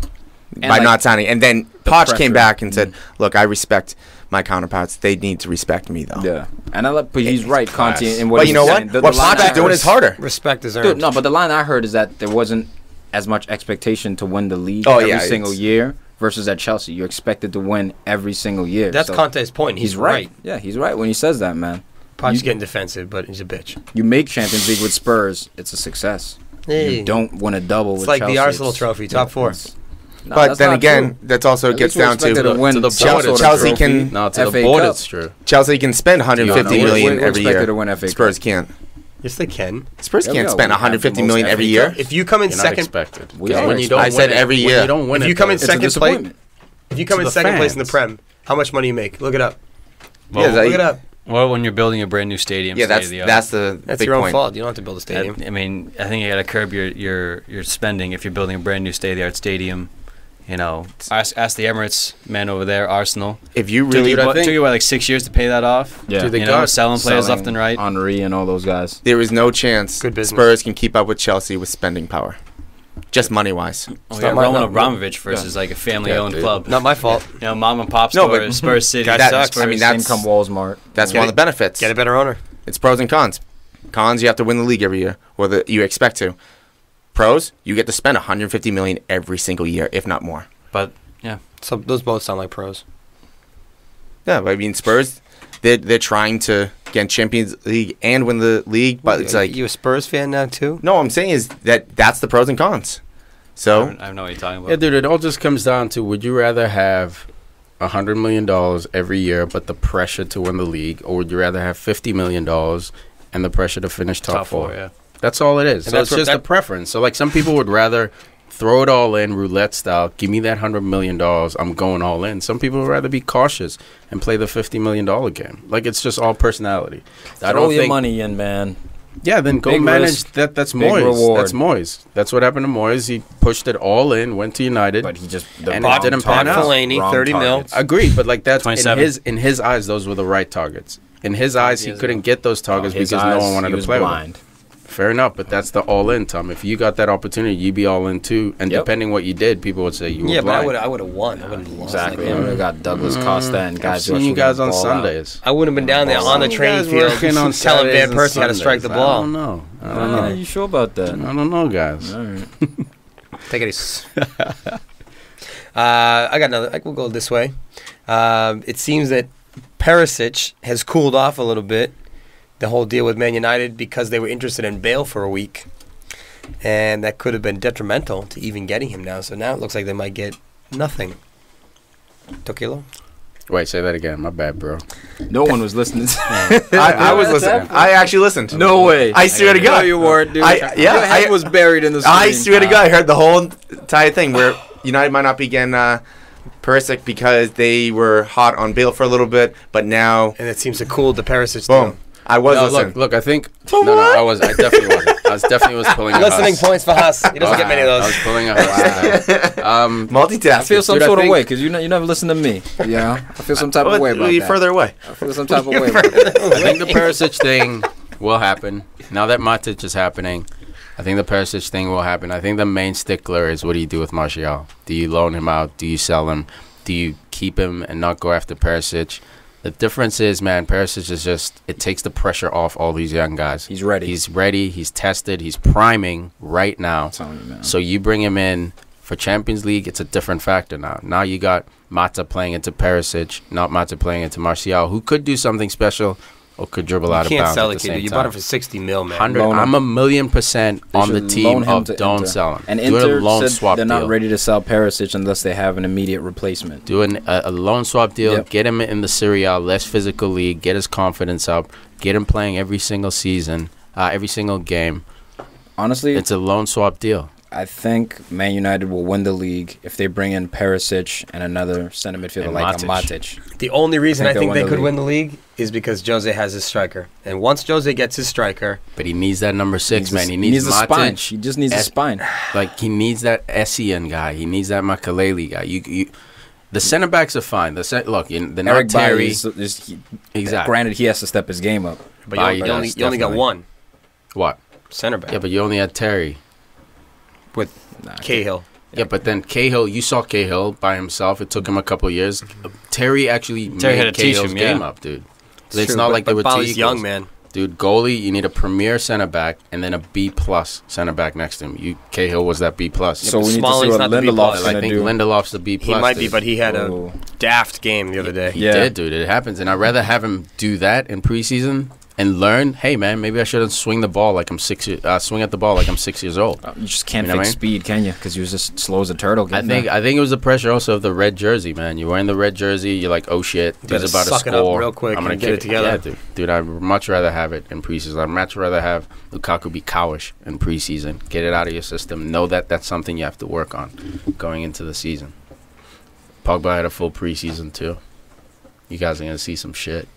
by like, not signing. And then the Poch pressure. came back and said, "Look, I respect my counterparts. They need to respect me, though." Yeah, and but he's right, Conte. class. And what But he's you know what? saying. What line Poch I is doing heard- is harder. Respect is earned. Dude, no, but the line I heard is that there wasn't as much expectation to win the league Oh, every yeah, single it's- year versus at Chelsea. You're expected to win every single year. That's So Conte's point. He's right. Yeah, he's right when he says that, man. Poch's You- getting defensive, but he's a bitch. You make Champions League with Spurs, it's a success. Hey. You don't win a double It's with like Chelsea. the Arsenal It's- trophy, top 4. it's- No, But that's then not again, true. that's also At gets least we're down expected to to win to the some Chelsea- sort of Chelsea trophy. can- No, to FA the board, Cup. it's true. Chelsea can spend 150 we're- million we're every expected year. to win FA Cup. Spurs can't. Yes, they can. Spurs Yeah, we can't are. spend We have 150 the million most every FA year. Cups. If you come in You're not second, expected. We Because are when you don't I win said it- every when year. you don't win if it, you come in though, It's a second place, disappointment. if you come To in the second place in the fans. Prem, how much money you make? Look it up. Yeah, Look it up. Well, when you're building a brand new stadium, Yeah, that's state-of-the-art. that's the That's big your own point. fault. You don't have to build a stadium. I mean, I think you got to curb your spending if you're building a brand new state-of-the-art stadium. You know, ask the Emirates men over there, Arsenal. If you Took really, you, I what, think- took you what, like 6 years to pay that off? Yeah. Dude, they You know, got selling players left and right. Henry and all those guys. there is no chance Good business. Spurs can keep up with Chelsea with spending power, just money wise. Oh, not yeah, my- Roman no, Abramovich versus like a family-owned dude. club. Not my fault. You know, mom and pop No, store, but- Spurs City. Guy That- sucks. I mean, that's Income Walmart. that's Get one of it- the benefits. Get a better owner. It's pros and cons. Cons, you have to win the league every year, or you expect to. Pros, you get to spend 150 million every single year, if not more. But yeah, So those both sound like pros. Yeah, but I mean, Spurs, they're trying to get Champions League and win the league, but it's like you a Spurs fan now too? no. I'm saying is that's the pros and cons. I So don't know what you're talking about. Yeah, dude, it all just comes down to: would you rather have $100 million every year, but the pressure to win the league, or would you rather have $50 million and the pressure to finish top four? Yeah. That's all it is. And So that's it's just what- a preference. So, like, some people would rather throw it all in, roulette style. Give me that $100 million. I'm going all in. Some people would rather be cautious and play the $50 million game. Like, it's just all personality. Throw your money in, man. Yeah, then go Big manage risk, that. That's big Moyes. reward. That's Moyes. That's what happened to Moyes. He pushed it all in, went to United. But he just And it didn't pan out. Fellaini, 30 mil. Agreed, but like that's 27. in his eyes, those were the right targets. In his eyes, he couldn't get those targets because no one wanted to play with him. Fair enough, but that's the all-in, Tom. If you got that opportunity, you'd be all in too. And depending what you did, people would say you were blind. but I would have won. I wouldn't have lost. Exactly. I would have got Douglas Costa and I've guys. seen you guys on Sundays. I wouldn't have been down there on the training field telling Van Persie how to strike the I ball. don't know. Are you sure about that? I don't know, guys. All right. Take it easy. I got another. We'll go this way. It seems that Perisic has cooled off a little bit. The whole deal with Man United because they were interested in Bale for a week, and that could have been detrimental to even getting him now. So now it looks like they might get nothing. Tokilo? Wait, say that again. My bad, bro. No one was listening. I was listening. I actually listened. No way. I swear to God. No, you weren't, dude. Your head was buried in the screen. I swear to God, I heard the whole entire thing where United might not be getting Perisic because they were hot on Bale for a little bit, but now And it seems to cool the Perisic boom. deal. I was No, listening. look. I think I definitely wasn't. I definitely was pulling a Listening Huss. points for Huss. He doesn't get many of I those. was pulling a Huss. Multitasking. I feel some Dude, I sort of think- way because you never listen to me. Yeah, I feel some type of way about You're that. further away. I feel some type of way about that. I think the Perisic thing will happen. Now that Matic is happening, I think the Perisic thing will happen. I think the main stickler is what do you do with Martial? Do you loan him out? Do you sell him? Do you keep him and not go after Perisic? The difference is, man, Perisic is just, it takes the pressure off all these young guys. He's ready. He's ready. He's tested. He's priming right now. I'm telling you, man. So you bring him in for Champions League, it's a different factor now. Now you got Mata playing into Perisic, not Mata playing into Martial, who could do something special or could dribble out of You can't bounds sell at the the kid. same You time. bought him for 60 mil, man. 100, Loan him. I'm 1,000,000% They on the should team loan him of to don't Inter. sell him. And Do a Inter loan said swap they're deal. not ready to sell Perisic unless they have an immediate replacement. Do a loan swap deal. Yep. Get him in the Serie A, less physical league. Get his confidence up. Get him playing every single season, every single game. Honestly, It's a loan swap deal. I think Man United will win the league if they bring in Perisic and another center midfielder And like Matic. Matic. The only reason I think they could league. win the league is because Jose has his striker. And once Jose gets his striker, But he needs that number 6, man. He a needs spine. Matic. He just needs a spine. Like, he needs that Essien guy. He needs that Makaleli guy. The center backs are fine. Look, they're not Eric Terry. Bailly Exactly. Granted, he has to step his game up. but Bailly you does, only got definitely. one What? center back Yeah, but you only had Terry. with Cahill. Yeah, but then Cahill, you saw Cahill by himself. It took him a couple years. Terry actually Terry had made to teach Cahill's him, game yeah. up, dude. It's It's true, not but- like they but were Bali's two young, equals. man. Dude, goalie, you need a premier center back and then a B plus center back next to him. Cahill was that B plus. So we need to see Smalling's what not the B+. Lindelof's I going to think do. Lindelof's the B plus. He might be, but he had Oh. a daft game the other day. He Yeah. did, dude. It happens, and I'd rather have him do that in preseason and learn. Hey, man, maybe I shouldn't swing the ball like I'm swing at the ball like I'm 6 years old. You just can't You know fake what I mean? speed, can you? Because you're just slow as a turtle. I think it was the pressure also of the red jersey, man. You're wearing the red jersey. You're like, oh shit, Better dude's about to suck it up score. real quick I'm gonna and get kick it together. Yeah, dude. I'd much rather have it in preseason. I'd much rather have Lukaku be cowish in preseason. Get it out of your system. Know that that's something you have to work on going into the season. Pogba had a full preseason too. You guys are gonna see some shit.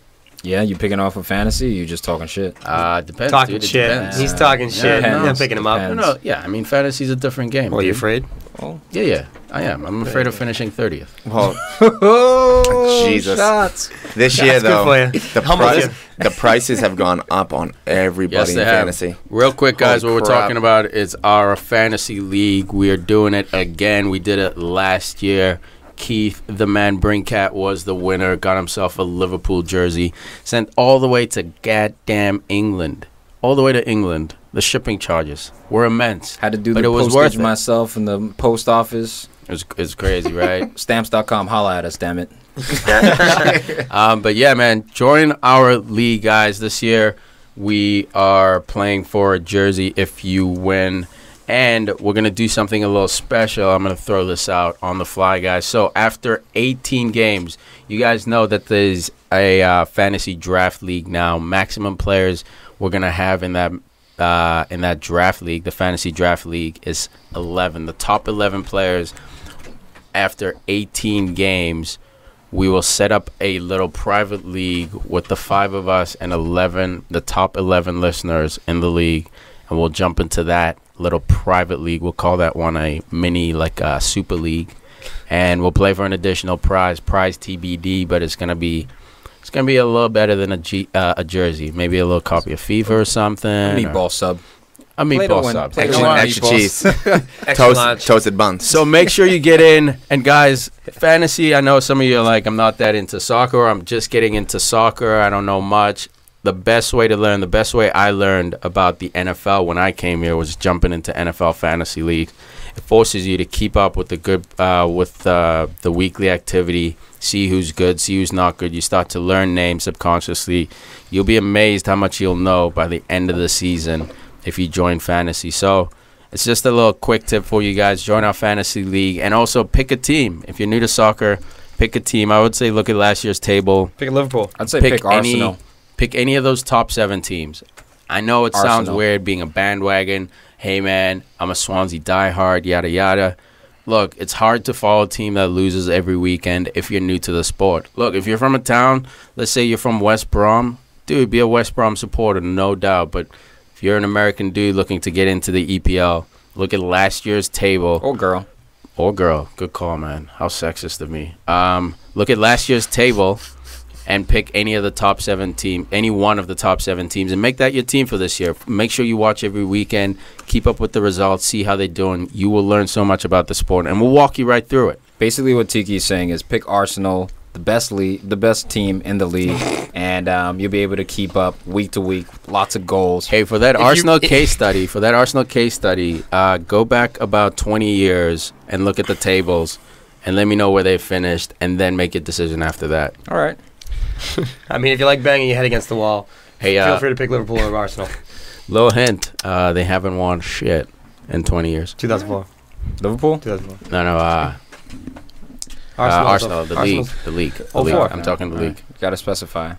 Yeah, you picking off of fantasy? Or you just talking shit? Depends. Talking dude. It shit. depends. He's talking shit. depends. I'm picking him up. Depends. No, yeah. I mean, fantasy's a different game. Well, you dude. afraid? Oh, Yeah, I am. I'm afraid of finishing 30th. Well, oh Jesus. shots. this year That's good though, for you. the Humbles price, you. the prices have gone up on everybody Yes, in they have. fantasy. Real quick, guys, Holy what we're crap. talking about is our fantasy league. We are doing it again. We did it last year. Keith, the man Brinkat, was the winner. Got himself a Liverpool jersey. Sent all the way to goddamn England. All the way to England. The shipping charges were immense. Had to do But the it was worth postage it. myself in the post office. It's crazy, right? Stamps.com, holla at us, damn it. But yeah, man, join our league, guys. This year we are playing for a jersey if you win, and we're gonna do something a little special. I'm gonna throw this out on the fly, guys. So after 18 games, you guys know that there's a fantasy draft league now. Maximum players we're gonna have in that in that draft league, the fantasy draft league, is 11. The top 11 players after 18 games, we will set up a little private league with the 5 of us and the top 11 listeners in the league, and we'll jump into that little private league. We'll call that one a mini, like a super league, and we'll play for an additional prize TBD, but it's gonna be a little better than a jersey, maybe a little copy of FIFA or something. Meatball sub. A meatball sub. Extra cheese. Toasted buns. So make sure you get in. And guys, fantasy, I know some of you are like, I'm not that into soccer. Or I'm just getting into soccer. I don't know much. The best way I learned about the NFL when I came here was jumping into NFL fantasy league. It forces you to keep up with the weekly activity, see who's good, see who's not good. You start to learn names subconsciously. You'll be amazed how much you'll know by the end of the season if you join fantasy. So it's just a little quick tip for you guys. Join our fantasy league, and also pick a team. If you're new to soccer, pick a team. I would say look at last year's table. Pick Liverpool. I'd say pick Arsenal. Pick any of those top 7 teams. I know it sounds weird being a bandwagon. Hey, man, I'm a Swansea diehard, yada, yada. Look, it's hard to follow a team that loses every weekend if you're new to the sport. Look, if you're from a town, let's say you're from West Brom, dude, be a West Brom supporter, no doubt. But if you're an American dude looking to get into the EPL, look at last year's table. Or girl. Good call, man. How sexist of me. Look at last year's table and pick any one of the top 7 teams, and make that your team for this year. Make sure you watch every weekend, keep up with the results, see how they're doing. You will learn so much about the sport, and we'll walk you right through it. Basically, what Tiki is saying is pick Arsenal, the best team in the league, and you'll be able to keep up week to week, lots of goals. Hey, for that Arsenal case study, go back about 20 years and look at the tables, and let me know where they finished, and then make a decision after that. All right. I mean, if you like banging your head against the wall, feel free to pick Liverpool or Arsenal. Little hint, they haven't won shit in 20 years. 2004. Liverpool? 2004. No. Arsenal, the league. I'm talking the league. Gotta specify.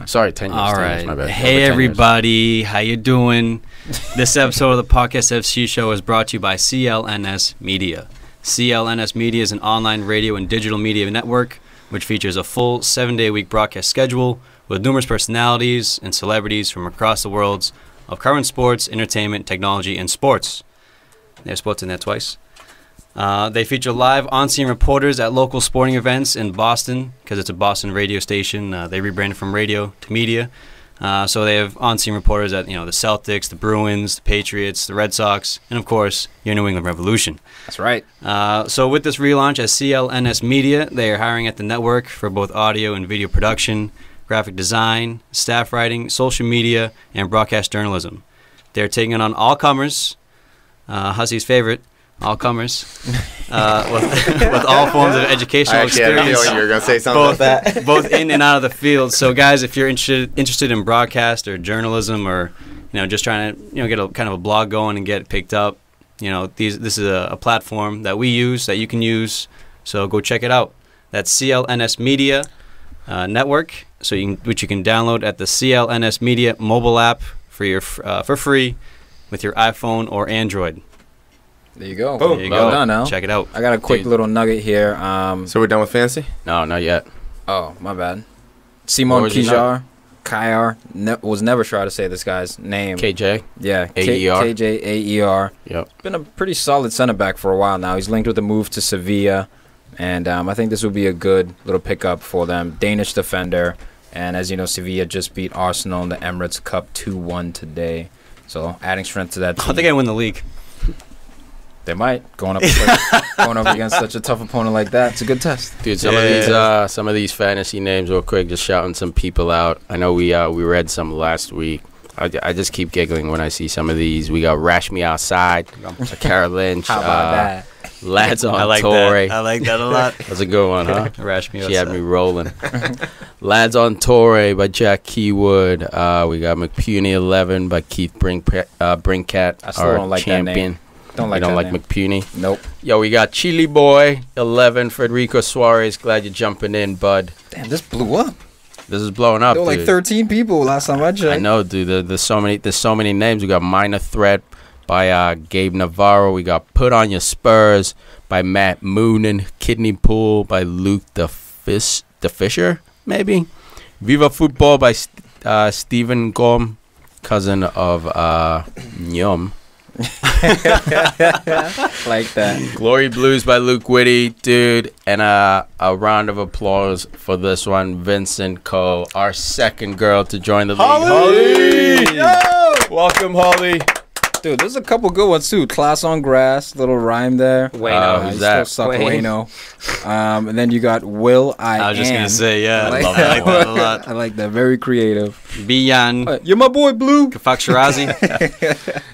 Sorry, 10 years. All 10 right. years, my bad. Hey, everybody. How you doing? This episode of the Podcast FC Show is brought to you by CLNS Media. CLNS Media is an online radio and digital media network which features a full 7-day-a-week broadcast schedule with numerous personalities and celebrities from across the worlds of current sports, entertainment, technology, and sports. There's sports in there twice. They feature live on-scene reporters at local sporting events in Boston because it's a Boston radio station. They rebranded from radio to media. So they have on-scene reporters at the Celtics, the Bruins, the Patriots, the Red Sox, and of course your New England Revolution. That's right. So with this relaunch as CLNS Media, they are hiring at the network for both audio and video production, graphic design, staff writing, social media, and broadcast journalism. They're taking on all comers, Hussey's favorite. All comers, with all forms of educational experience. You were gonna say something about that. Both in and out of the field. So, guys, if you're interested in broadcast or journalism, or just trying to get a kind of a blog going and get it picked up, this is a platform that we use that you can use. So go check it out. That's CLNS Media Network. So which you can download at the CLNS Media mobile app for free with your iPhone or Android. There you go. Boom. There you go. Done now. Check it out. I got a quick little nugget here. So we're done with fantasy? No, not yet. Oh, my bad. Simon Kijar was never sure how to say this guy's name. KJ? Yeah. A-E-R. KJ A-E-R. Yep. Been a pretty solid center back for a while now. He's linked with a move to Sevilla, and I think this would be a good little pickup for them. Danish defender, and as you know, Sevilla just beat Arsenal in the Emirates Cup 2-1 today. So adding strength to that team. I think I win the league. They might going up against such a tough opponent like that. It's a good test, dude. Some of these fantasy names, real quick, just shouting some people out. I know we read some last week. I just keep giggling when I see some of these. We got Rash Me Outside, Kara Lynch. How about that? Lads on I like Tory. That. I like that a lot. That's a good one, huh? Rash Me Outside. She had me rolling. Lads on Tory by Jack Keywood. We got McPuney 11 by Keith Brinkat. I still don't like champion. That name. Don't like McPuney? Nope. Yo, we got Chili Boy 11, Federico Suarez. Glad you're jumping in, bud. Damn, this blew up. This is blowing up. There were like dude. 13 people last time I checked. I know, dude. There's so many names. We got Minor Threat by Gabe Navarro. We got Put on Your Spurs by Matt Moonen. Kidney Pool by Luke the Fisher, maybe. Viva Football by Stephen Gom, cousin of Nyum. Like that. Glory Blues by Luke Whitty, dude. And a round of applause for this one, Vincent Cole, our second girl to join the league. Holly! Welcome, Holly. Dude, there's a couple good ones too. Class on Grass, little rhyme there. Wayno. Who's that? Still suck Wayno. And then you got Will I was just going to say, yeah. I I like love that. that a lot. I like that. Very creative. Biyan. You're my boy, Blue. Kafak Shirazi.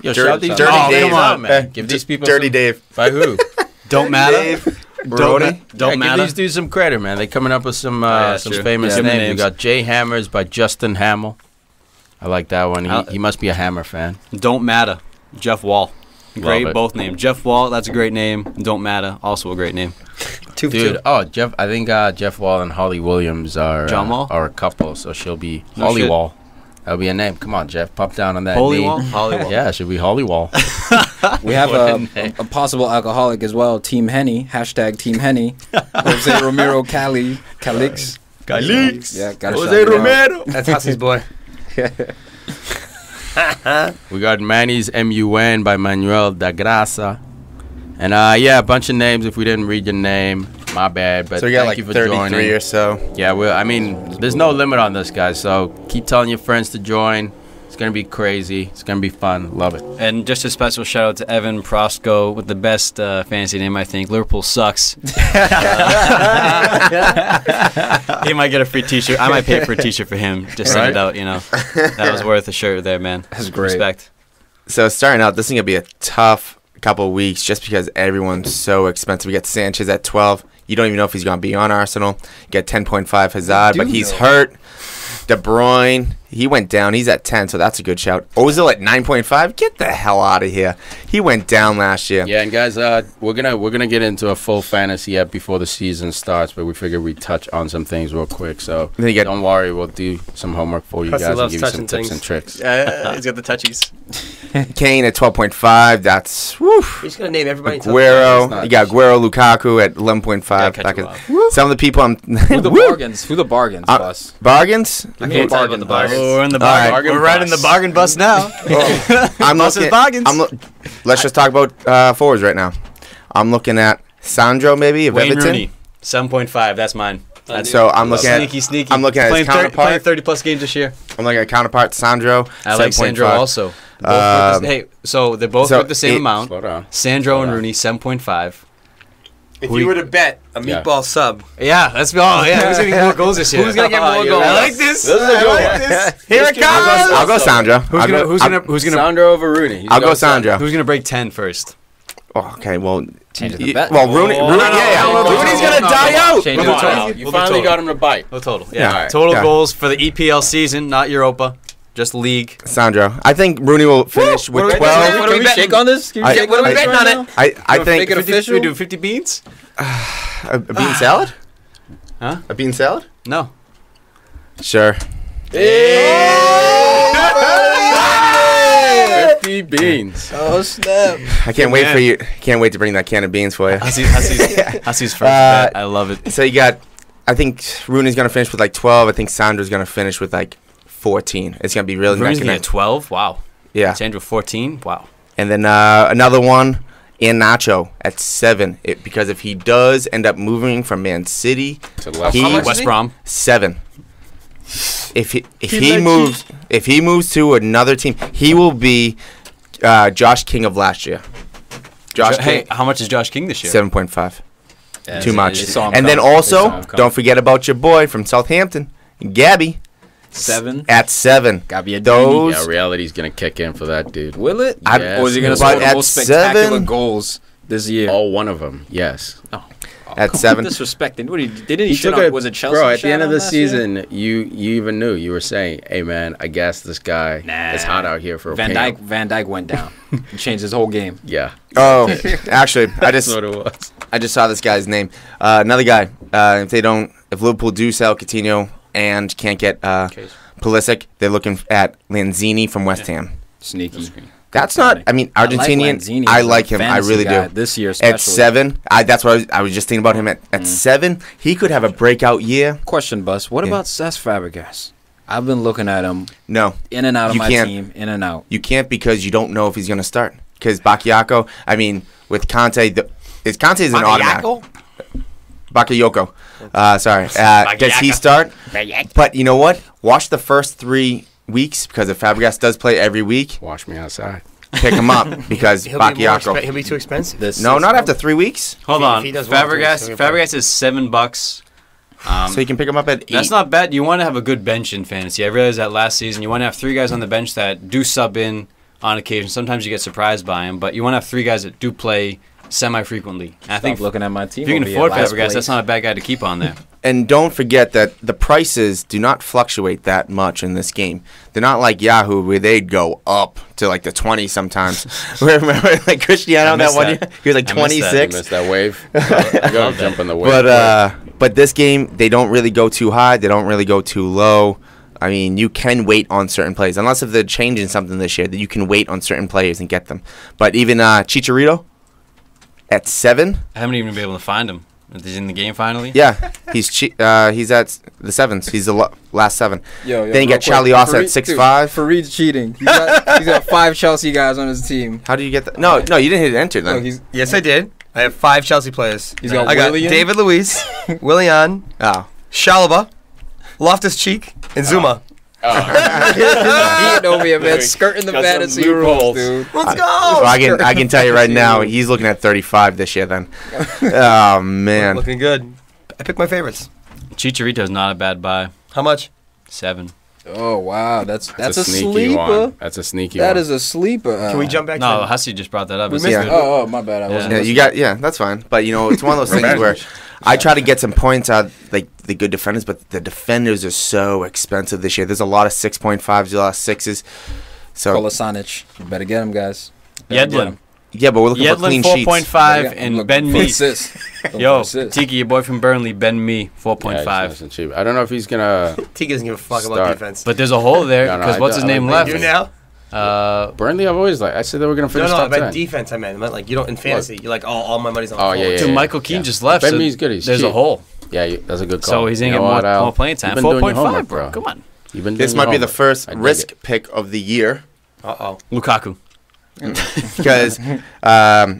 Yo, Dirty shout these Dave. come on, man. Give these people Dirty some, Dave. By who? Don't matter. Don't Give matter. these dudes some credit, man. They coming up with some true. famous Yeah, names. names. We got Jay Hammers by Justin Hamill. I like that one. He must be a Hammer fan. Don't matter. Jeff Wall. Great, it. both names. Jeff Wall, that's a great name. Don't matter, also a great name. Two for Dude, two. Jeff. I think Jeff Wall and Holly Williams are John Wall? are a couple, so she'll be No Holly shit. Wall. That'll be a name. Come on, Jeff, pop down on that. Holy knee. Wall? Holly Wall. Yeah, it should be Holly Wall. We have What a name. a possible alcoholic as well. Team Henny. Hashtag Team Henny. Jose Romero Calix. Calix. Yeah, got Jose Romero. That's Hussey's boy. We got Manny's MUN by Manuel da Graça. And a bunch of names. If we didn't read your name, my bad. But So we got thank like you for 33 joining. or so. Yeah, there's no limit on this, guys. So keep telling your friends to join. It's gonna be crazy. It's gonna be fun. Love it. And just a special shout out to Evan Prosco with the best fantasy name, I think. Liverpool sucks. He might get a free t-shirt. I might pay for a t-shirt for him. Just send it out, you know. That was worth a shirt there, man. That's great. Respect. So starting out, this is going to be a tough couple of weeks just because everyone's so expensive. We got Sanchez at 12. You don't even know if he's going to be on Arsenal. You got 10.5 Hazard, but he's hurt. De Bruyne, he went down. He's at 10, so that's a good shout. Ozil at 9.5. Get the hell out of here. He went down last year. Yeah, and guys, we're gonna get into a full fantasy app before the season starts, but we figured we'd touch on some things real quick. So Then you get- don't worry, we'll do some homework for you Hussey guys and loves give you some touching tips and things. tricks. He's got the touchies. Kane at 12.5. That's woo. You're just going to name everybody. until- Aguero. You got Aguero, Lukaku at 11.5. Yeah, catch a Some of the people I'm Who the Woo. bargains? Who the bargains, boss? Bargains? I can't tell about the bargains. bus. Oh, we're in the All right. bargain. We're riding the bargain bus now. I'm Boss's looking. bargains. Let's just talk about forwards right now. I'm looking at Sandro maybe of Wayne Everton. Rooney, 7.5. That's mine. That's So I'm looking at sneaky. I'm looking at his playing counterpart. 30 plus games this year. I'm looking at counterpart Sandro. I like 7.5. Sandro also. Both with the, hey, so they're both so worth the same it- amount. Slow down. Sandro Slow and down. Rooney, 7.5. If you were to bet a meatball sub, Yeah, that's who's gonna get more goals this year? Who's gonna get more I goals? like this. This is a good one. Here it comes. I'll go Sandro. Who's gonna Sandro over Rooney. I'll go Sandro. who's gonna break 10 first? Oh, okay, well, Change the bet. well, Rooney, Oh, yeah, no, Rooney's no, gonna no, die no. out. Change We'll the do bet. total. You We'll do finally total. got him to bite. Oh, total. Yeah. Yeah. All right. Total Yeah. goals for the EPL season, not Europa, just league. Sandro. I think Rooney will finish What with are we- 12. what are Can we we betting? shake on this? Can we I- shake what are we this betting right on now? I Make think it official. We do 50 beans? a bean salad. Huh? A bean salad? No. Sure. 50 beans. Oh snap! I can't wait man. for you. Can't wait to bring that can of beans for you. Hussey's first bet. I love it. So you got, I think Rooney's gonna finish with like 12. I think Sandro's gonna finish with like 14. It's gonna be really Rooney's neck and gonna neck. get 12. Wow. Yeah. Sandro 14. Wow. And then another one, Nacho at 7. Because if he does end up moving from Man City, To left. He- West Brom. 7. If he moves to another team, he will be Josh King of last year. Josh Hey, King, how much is Josh King this year? 7.5. Too much. they saw him And then coming. They also, saw him coming. don't forget about your boy from Southampton, Gabby, 7. at 7. Gabby Those Yeah, reality's gonna kick in for that dude. Will it? I- Or is he gonna Yes. score But the at most spectacular 7 goals this year? Oh, one of them. Yes. at 7. Disrespecting. What didn't he He shit took on? it, Was it Chelsea? bro. At the shot end of on the last year? season, you even knew. You were saying, "Hey, man, I guess this guy is hot out here for a Van payout." Dyke went down. He changed his whole game. Yeah, Oh, actually, that's what it was. I just saw this guy's name. Another guy. If Liverpool do sell Coutinho, and can't get Pulisic, they're looking at Lanzini from West Ham. Sneaky. That's not. I mean, Argentinian. I like him. I really do. This year, especially. At 7, that's what I was just thinking about him. At 7, he could have a breakout year. Question, Bus. What about Cesc Fabregas? I've been looking at him. No, in and out of my team, in and out. You can't because you don't know if he's going to start. Because Bakayoko, I mean, with Conte, Conte is an automatic. Bakayoko. Sorry. Does he start? But you know what? Watch the first 3 weeks because if Fabregas does play every week, Wash me outside. Pick him up because Bakayoko. He'll be too expensive. No, not after 3 weeks. Hold on. If he does well, Fabregas is $7. So you can pick him up at 8. That's not bad. You want to have a good bench in fantasy. I realized that last season. You want to have 3 guys on the bench that do sub in on occasion. Sometimes you get surprised by them, but you want to have 3 guys that do play semi-frequently. I think looking at my team. If you can afford Fabregas, that's not a bad guy to keep on there. And don't forget that the prices do not fluctuate that much in this game. They're not like Yahoo where they'd go up to like the 20 sometimes. Remember like Cristiano that one year? He was like 26. I missed that wave. You gotta jump on the wave. But this game, they don't really go too high. They don't really go too low. I mean, you can wait on certain players. Unless if they're changing something this year, that you can wait on certain players and get them. But even Chicharito at 7. I haven't even been able to find him. Is he in the game finally? Yeah, he's at the 7s. He's the last 7. Yo, then you got Charlie Austin at 6'5". Farid's cheating. He's got 5 Chelsea guys on his team. How do you get that? No, you didn't hit enter then. Yes, I did. I have 5 Chelsea players. I got David Luiz, Willian, Shalaba, Loftus-Cheek, and Zuma. He over here, man, skirting the fantasy rules, dude. Let's go. Well, I can tell you right now, he's looking at 35 this year. Then, oh man, looking good. I picked my favorites. Chicharito is not a bad buy. How much? 7. Oh wow, that's a sneaky sleeper. One. That's a sneaky That one. is a sleeper. Can we jump back? No, Hussey just brought that up. Oh, my bad. I wasn't. That's fine. But it's one of those things where I try to get some points out, like the good defenders, but the defenders are so expensive this year. There's a lot of 6.5s, a lot of 6s. So Kolasanic, you better get him, guys. Yedlin. Yeah, but we're looking for clean sheets. 4.5 and Ben Me. Yo, assist. Tiki, your boy from Burnley, Ben Me, 4.5. Yeah, cheap. I don't know if he's gonna. Tiki doesn't give a fuck about defense. But there's a hole there because what's his name left? You now? Burnley, I've always I said they were gonna finish top 10. No, about defense. I meant like you don't in fantasy. You're like all my money's on. Oh yeah. Dude, Michael Keane just left. Ben Me's good. There's a hole. Yeah, that's a good call. So he's gonna get more playing time. 4.5, bro. Come on. This might be the first risk pick of the year. Lukaku. Because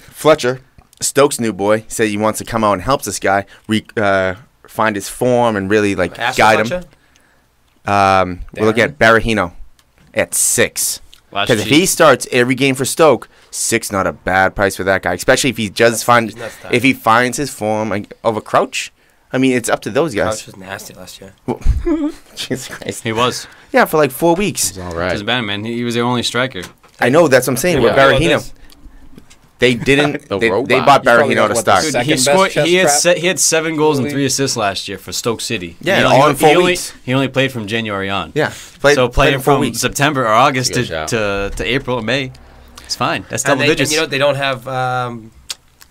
Fletcher, Stokes' new boy, said he wants to come out and help this guy find his form and really guide him. We're looking at Berahino at 6. Because if he starts every game for Stoke, 6 not a bad price for that guy, especially if he does if he finds his form of a Crouch. I mean, it's up to those guys. Crouch was nasty last year. Jesus Christ. He was. Yeah, for like 4 weeks. He's all right. Doesn't matter, man. He was their only striker. I know, that's what I'm saying. With Berahino. They didn't. they bought Barahino to start. Dude, he had 7 goals and 3 assists last year for Stoke City. Yeah, all in 4 weeks. He only played from January on. Yeah, playing from September or August to April or May. It's fine. That's double digits. And they don't have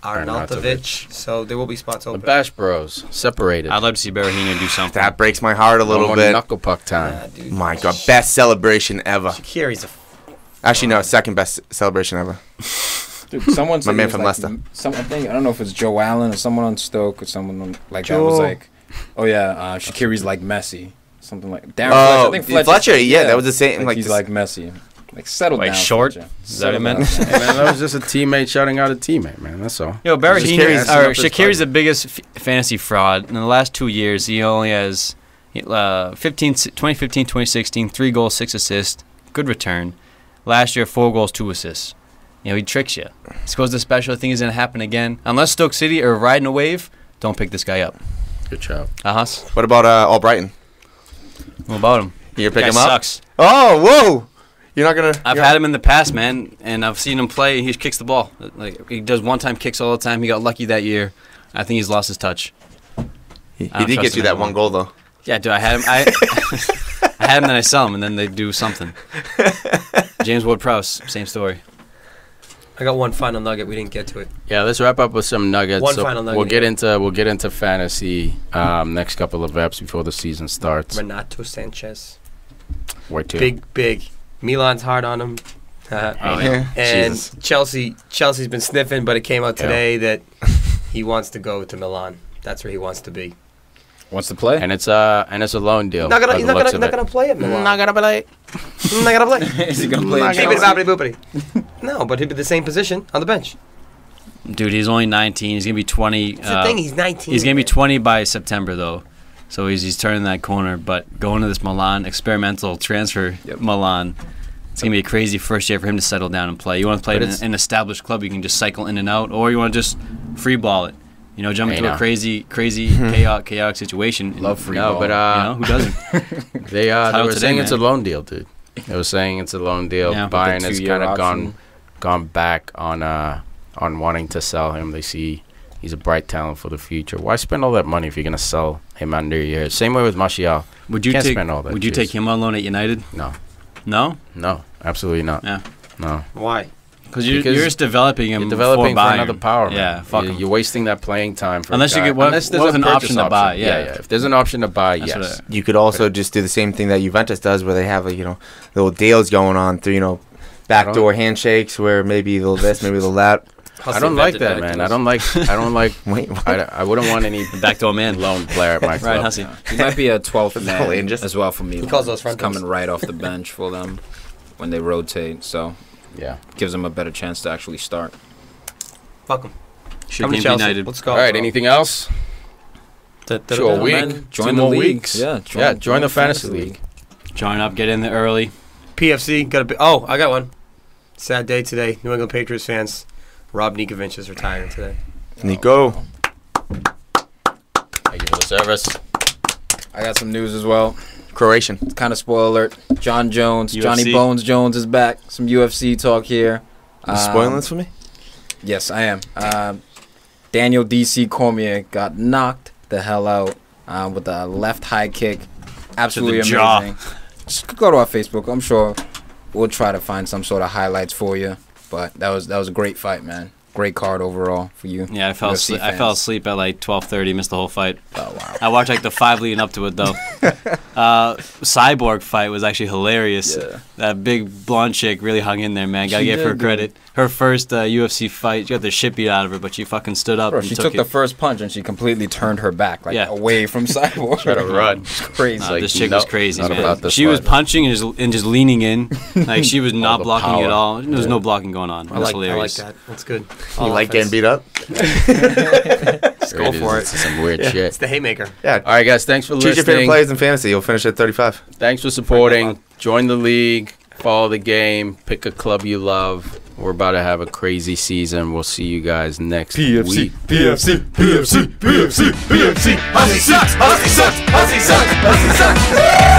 Arnautovic, so there will be spots open. The Bash Bros separated. I'd love to see Berahino do something. That breaks my heart a little bit. Knuckle puck time. My God, best celebration ever. Shaqiri's actually no, second best celebration ever. Dude, someone my man from Leicester. I don't know if it's Joe Allen or someone on Stoke or someone like that was like, Shaqiri's like Messi, something like. Darren Fletcher. I think Fletcher, yeah, that was the same. He's like Messi. Settle down. Short? Fletcher. Is that what it meant? Hey, man, that was just a teammate shouting out a teammate, man. That's all. Yo, Shaqiri's the biggest fantasy fraud. In the last 2 years, he only has 2015, 2016, 3 goals, 6 assists. Good return. Last year, 4 goals, 2 assists. He tricks you. He goes to special. I think it's going to happen again. Unless Stoke City are riding a wave, don't pick this guy up. Good job. What about Albrighton? What about him? You pick him up? Sucks. Oh, whoa. You're not going to... I've had him in the past, man, and I've seen him play. He kicks the ball. Like he does one-time kicks all the time. He got lucky that year. I think he's lost his touch. He did get you that one goal, though. Yeah, dude, I had him. I had him, then I sell him, and then they do something. James Ward-Prowse, same story. I got one final nugget. We didn't get to it. Yeah, let's wrap up with some nuggets. One final nugget. We'll get into fantasy next couple of eps before the season starts. Renato Sanchez. Where to? Big. Milan's hard on him. Yeah. And Jesus. Chelsea's been sniffing, but it came out today that he wants to go to Milan. That's where he wants to be. Wants to play? And it's a loan deal. He's not gonna play at Milan. Not gonna play. Not gonna play. Is he going to play in Chelsea? Chelsea? No, but he'd be the same position on the bench. Dude, he's only 19. He's gonna be 20. That's the thing. He's 19. He's gonna be 20 by September though, so he's turning that corner. But going to this Milan experimental transfer, Milan, it's gonna be a crazy first year for him to settle down and play. You want to play in an established club, you can just cycle in and out, or you want to just free ball it. You know, jump into a crazy, chaotic situation. Love free ball. But who doesn't? they were today, saying it's a man. loan deal, dude. They were saying it's a loan deal. Yeah. Bayern With the has 2-year kind of option. gone back on wanting to sell him. They see he's a bright talent for the future. Why spend all that money if you're gonna sell him under a year? Same way with Martial. Would you Can't take? spend all that Would you juice. take him on loan at United? No, No, absolutely not. Yeah. No. Why? because you're Because just developing him. You're developing for for Bayern. another power. Man. Yeah, fuck him. You're wasting that playing time for Unless a you guy. get what- Unless there's what a an purchase option to buy, yeah. If there's an option to buy, That's yes. what You could also just do the same thing that Juventus does, where they have little deals going on through backdoor handshakes, where maybe they'll this, maybe they'll that. I don't like that, man. I don't like. Wait, what? I wouldn't want any Backdoor man. lone player at my Right, club. Hussey. He might be a 12th That's man outrageous. as well for me. He calls those front He's coming doors. right off the bench for them when they rotate, so Yeah. gives them a better chance to actually start. Fuck him. Should Come to game Chelsea. United. Let's go. All right. Anything else? Sure, week. Man, join 2 the more league. weeks. Yeah, Join the fantasy league. Join up, get in there early. PFC got a bit. Oh, I got one. Sad day today. New England Patriots fans. Rob Nikovic is retiring today. Nico. Thank you for the service. I got some news as well. Croatian. It's kind of spoiler alert. John Jones, UFC. Johnny Bones Jones is back. Some UFC talk here. You spoiling this for me? Yes, I am. Daniel DC Cormier got knocked the hell out with a left high kick. Absolutely To the jaw. amazing. Just go to our Facebook. I'm sure we'll try to find some sort of highlights for you. But that was a great fight, man. Great card overall for you. Yeah, I fell UFC asleep. I fell asleep at like 12:30. Missed the whole fight. Oh wow. I watched like the 5 leading up to it though. Cyborg fight was actually hilarious. Yeah. That big blonde chick really hung in there, man. Gotta She give her did, credit. Her first UFC fight, she got the shit beat out of her, but she fucking stood up. Bro, and she took it. the first punch and she completely turned her back, like Yeah. away from Cyborg. Try to run. It's crazy. Nah, like, this chick no, was crazy, not man. about this She was fight. punching and just leaning in, like she was not the blocking power. at all. There was no blocking going on. I That's like hilarious. that. That's good. You like getting beat up? Just go for it. It's some weird shit. It's the haymaker. Yeah. All right, guys. Thanks for Choose your favorite listening. players in fantasy. You'll finish at 35. Thanks for supporting. Join the league. Follow the game. Pick a club you love. We're about to have a crazy season. We'll see you guys next week. PFC, PFC, PFC, PFC. Hussey sucks. Hussey sucks. Hussey sucks. Hussey sucks.